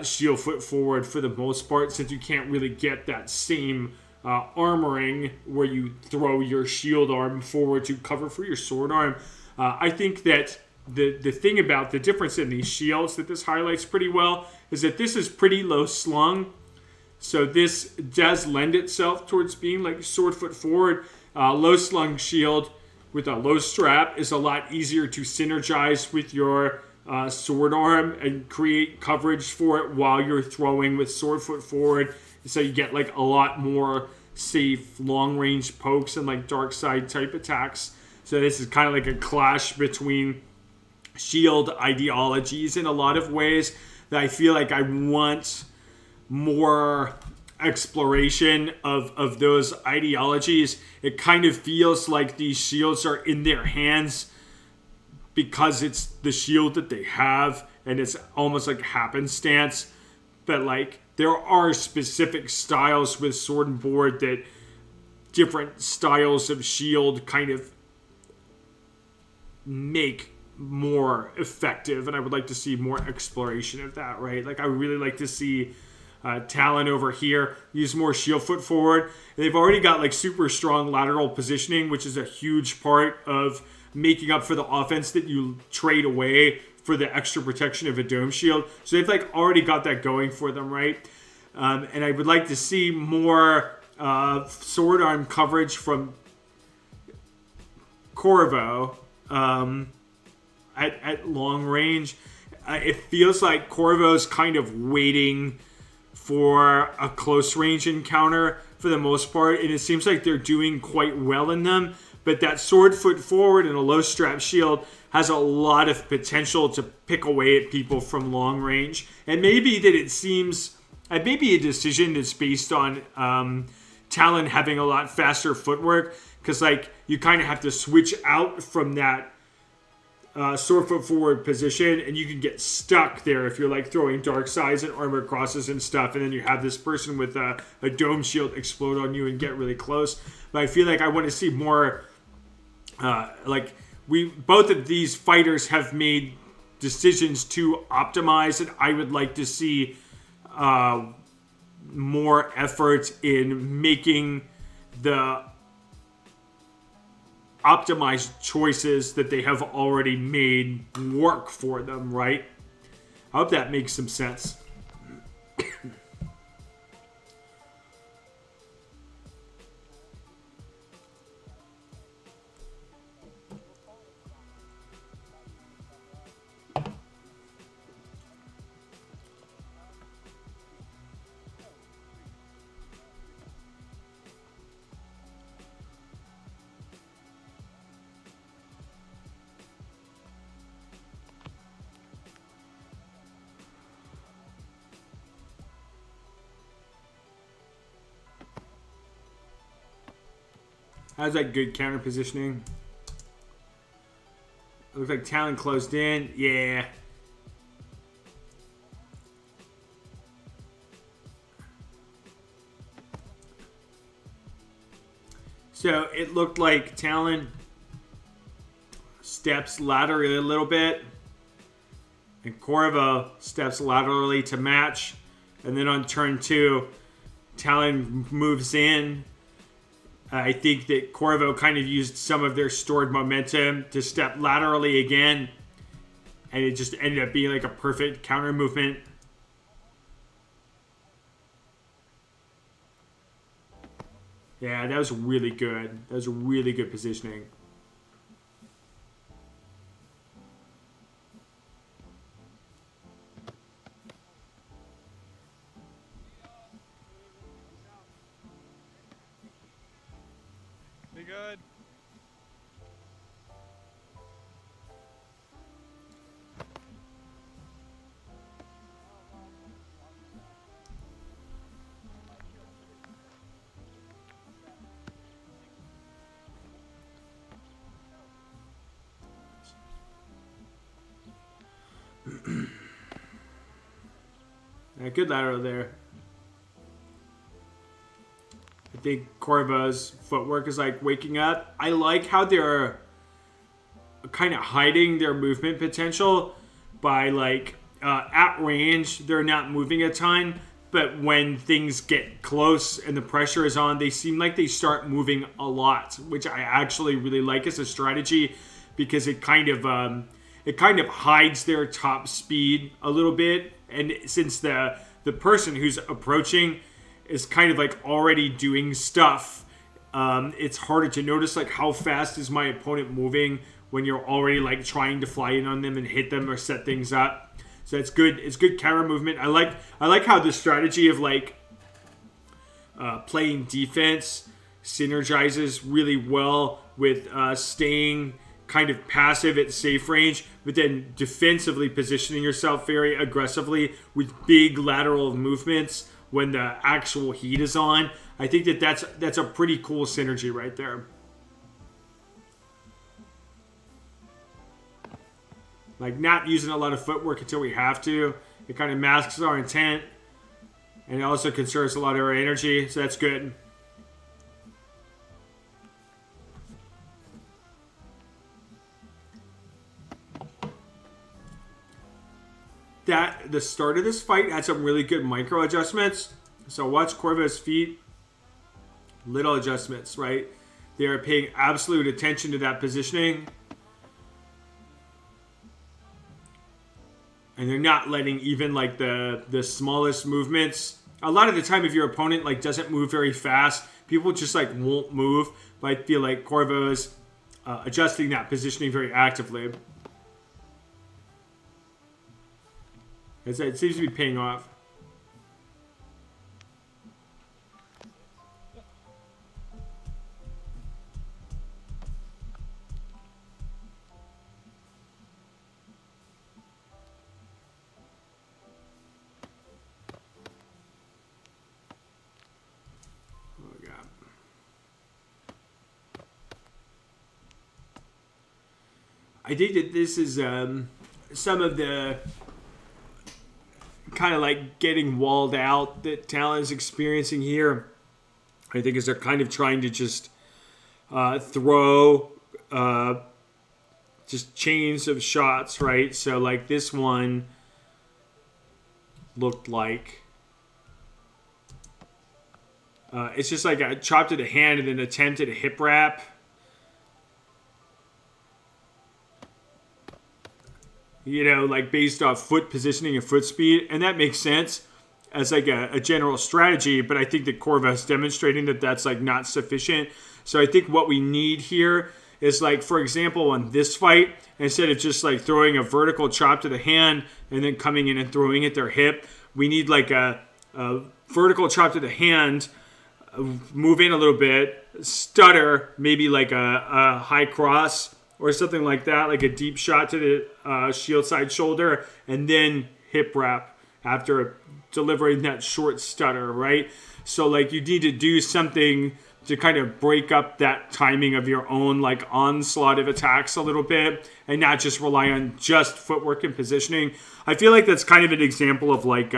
shield foot forward for the most part, since you can't really get that same armoring where you throw your shield arm forward to cover for your sword arm. I think that the thing about the difference in these shields that this highlights pretty well is that this is pretty low slung. So this does lend itself towards being like sword foot forward. Low slung shield with a low strap is a lot easier to synergize with your sword arm and create coverage for it while you're throwing with sword foot forward. So you get like a lot more safe long range pokes and like dark side type attacks. So this is kind of like a clash between shield ideologies in a lot of ways that I feel like I want more exploration of those ideologies. It kind of feels like these shields are in their hands because it's the shield that they have, and it's almost like happenstance. But like there are specific styles with sword and board that different styles of shield kind of make more effective, and I would like to see more exploration of that, right? Like I would really like to see Talon over here use more shield foot forward. And they've already got like super strong lateral positioning, which is a huge part of making up for the offense that you trade away for the extra protection of a dome shield. So they've like already got that going for them, right? And I would like to see more sword arm coverage from Corvo at long range. It feels like Corvo's kind of waiting for a close range encounter for the most part, and it seems like they're doing quite well in them. But that sword foot forward and a low strap shield has a lot of potential to pick away at people from long range. And maybe that it seems, maybe a decision that's based on Talon having a lot faster footwork, because like you kind of have to switch out from that sword foot forward position, and you can get stuck there if you're like throwing dark sides and armor crosses and stuff, and then you have this person with a dome shield explode on you and get really close. But I feel like I want to see more like both of these fighters have made decisions to optimize, and I would like to see more effort in making the optimized choices that they have already made work for them, right? I hope that makes some sense. How's that good counter positioning? It looks like Talon closed in. Yeah. So it looked like Talon steps laterally a little bit, and Corvo steps laterally to match. And then on turn 2, Talon moves in. I think that Corvo kind of used some of their stored momentum to step laterally again. And it just ended up being like a perfect counter movement. Yeah, that was really good. That was really good positioning. Be good. Yeah, good lateral there. I think Corvo's footwork is like waking up. I like how they're kind of hiding their movement potential by like at range they're not moving a ton, but when things get close and the pressure is on, they seem like they start moving a lot, which I actually really like as a strategy because it kind of hides their top speed a little bit. And since the person who's approaching is kind of like already doing stuff, it's harder to notice like how fast is my opponent moving when you're already like trying to fly in on them and hit them or set things up. So it's good. It's good counter movement. I like how the strategy of like playing defense synergizes really well with staying kind of passive at safe range, but then defensively positioning yourself very aggressively with big lateral movements when the actual heat is on. I think that's a pretty cool synergy right there. Like not using a lot of footwork until we have to. It kind of masks our intent, and it also conserves a lot of our energy, so that's good. The start of this fight had some really good micro adjustments. So watch Corvo's feet. Little adjustments, right? They are paying absolute attention to that positioning. And they're not letting even like the smallest movements. A lot of the time if your opponent like doesn't move very fast, people just like won't move. But I feel like Corvo's adjusting that positioning very actively. It seems to be paying off. Oh, God. I think that this is some of the kind of like getting walled out that Talon is experiencing here. I think is they're kind of trying to just throw just chains of shots, right? So like this one looked like it's just like a chop to the hand and then attempted a hip wrap. You know, like based off foot positioning and foot speed. And that makes sense as like a general strategy. But I think that Corvo's demonstrating that that's like not sufficient. So I think what we need here is like, for example, on this fight, instead of just like throwing a vertical chop to the hand and then coming in and throwing at their hip, we need like a vertical chop to the hand, move in a little bit, stutter, maybe like a high cross, or something like that, like a deep shot to the shield side shoulder, and then hip wrap after delivering that short stutter, right? So like you need to do something to kind of break up that timing of your own like onslaught of attacks a little bit and not just rely on just footwork and positioning. I feel like that's kind of an example of like,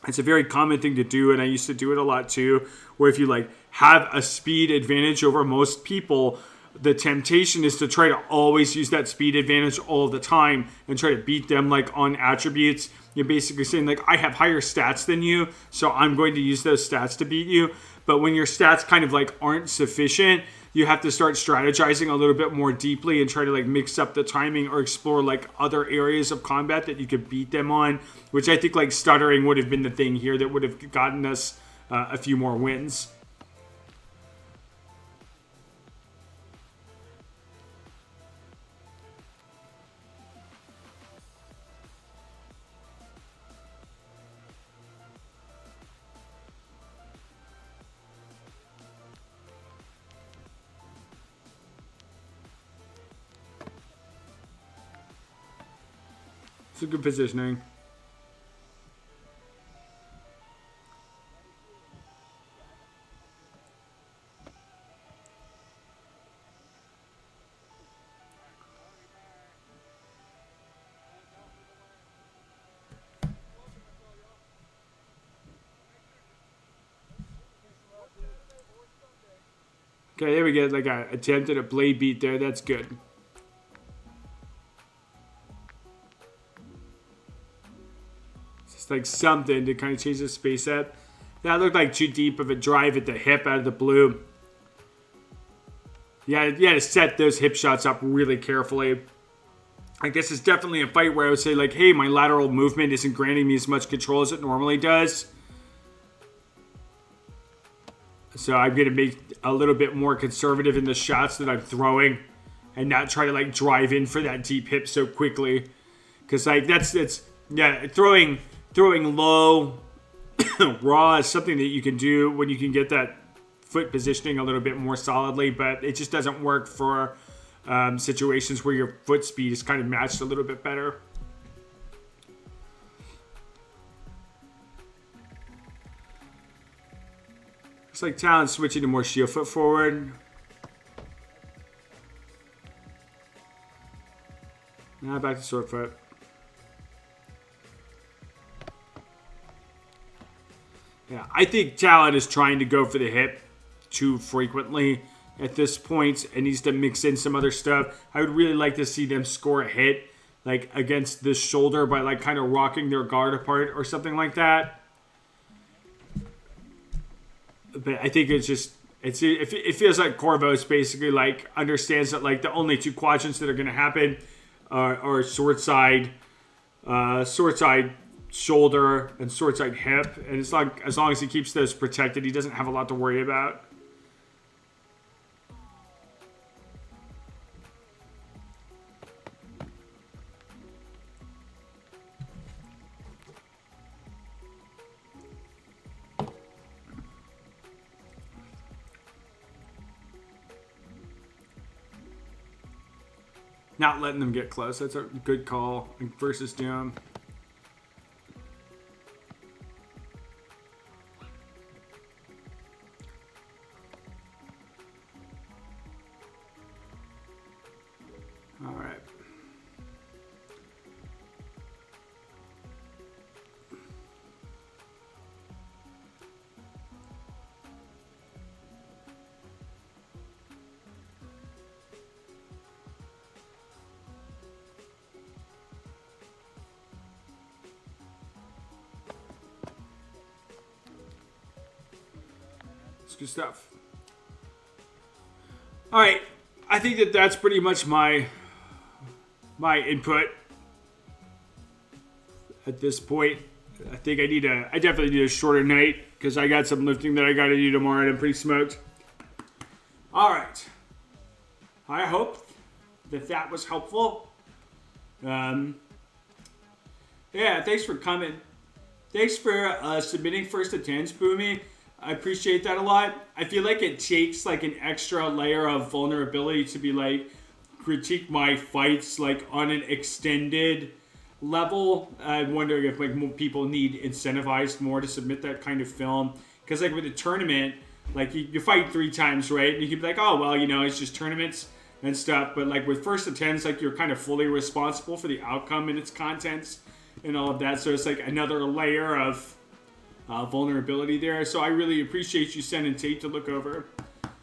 it's a very common thing to do, and I used to do it a lot too, where if you like have a speed advantage over most people, the temptation is to try to always use that speed advantage all the time and try to beat them like on attributes. You're basically saying like, I have higher stats than you, so I'm going to use those stats to beat you. But when your stats kind of like aren't sufficient, you have to start strategizing a little bit more deeply and try to like mix up the timing or explore like other areas of combat that you could beat them on, which I think like stuttering would have been the thing here that would have gotten us a few more wins. It's a good positioning. Okay, there we get like a attempt at a blade beat there. That's good. Like something to kind of change the space up. That looked like too deep of a drive at the hip out of the blue. Yeah, you had to set those hip shots up really carefully. I guess it's definitely a fight where I would say like, hey, my lateral movement isn't granting me as much control as it normally does. So I'm going to make a little bit more conservative in the shots that I'm throwing and not try to like drive in for that deep hip so quickly. Because like yeah, throwing low raw is something that you can do when you can get that foot positioning a little bit more solidly, but it just doesn't work for situations where your foot speed is kind of matched a little bit better. It's like Talon switching to more shield foot forward. Now back to sword foot. Yeah, I think Talon is trying to go for the hip too frequently at this point and needs to mix in some other stuff. I would really like to see them score a hit like against the shoulder by like kind of rocking their guard apart or something like that. But I think it's just it feels like Corvos basically like understands that like the only two quadrants that are going to happen are sword side shoulder and sword side hip, and it's like as long as he keeps those protected, he doesn't have a lot to worry about. Not letting them get close. That's a good call versus Doom. All right. It's good stuff. All right. I think that that's pretty much my input at this point. I think I definitely need a shorter night because I got some lifting that I got to do tomorrow and I'm pretty smoked. All right. I hope that was helpful. Yeah, thanks for coming. Thanks for submitting first attempts, Boomii. I appreciate that a lot. I feel like it takes like an extra layer of vulnerability to be like critique my fights like on an extended level. I'm wondering if like more people need incentivized more to submit that kind of film. Because like with a tournament, like you fight 3 times, right? And you can be like, oh well, you know, it's just tournaments and stuff. But like with first attempts, like you're kind of fully responsible for the outcome and its contents and all of that. So it's like another layer of vulnerability there. So I really appreciate you sending tape to look over.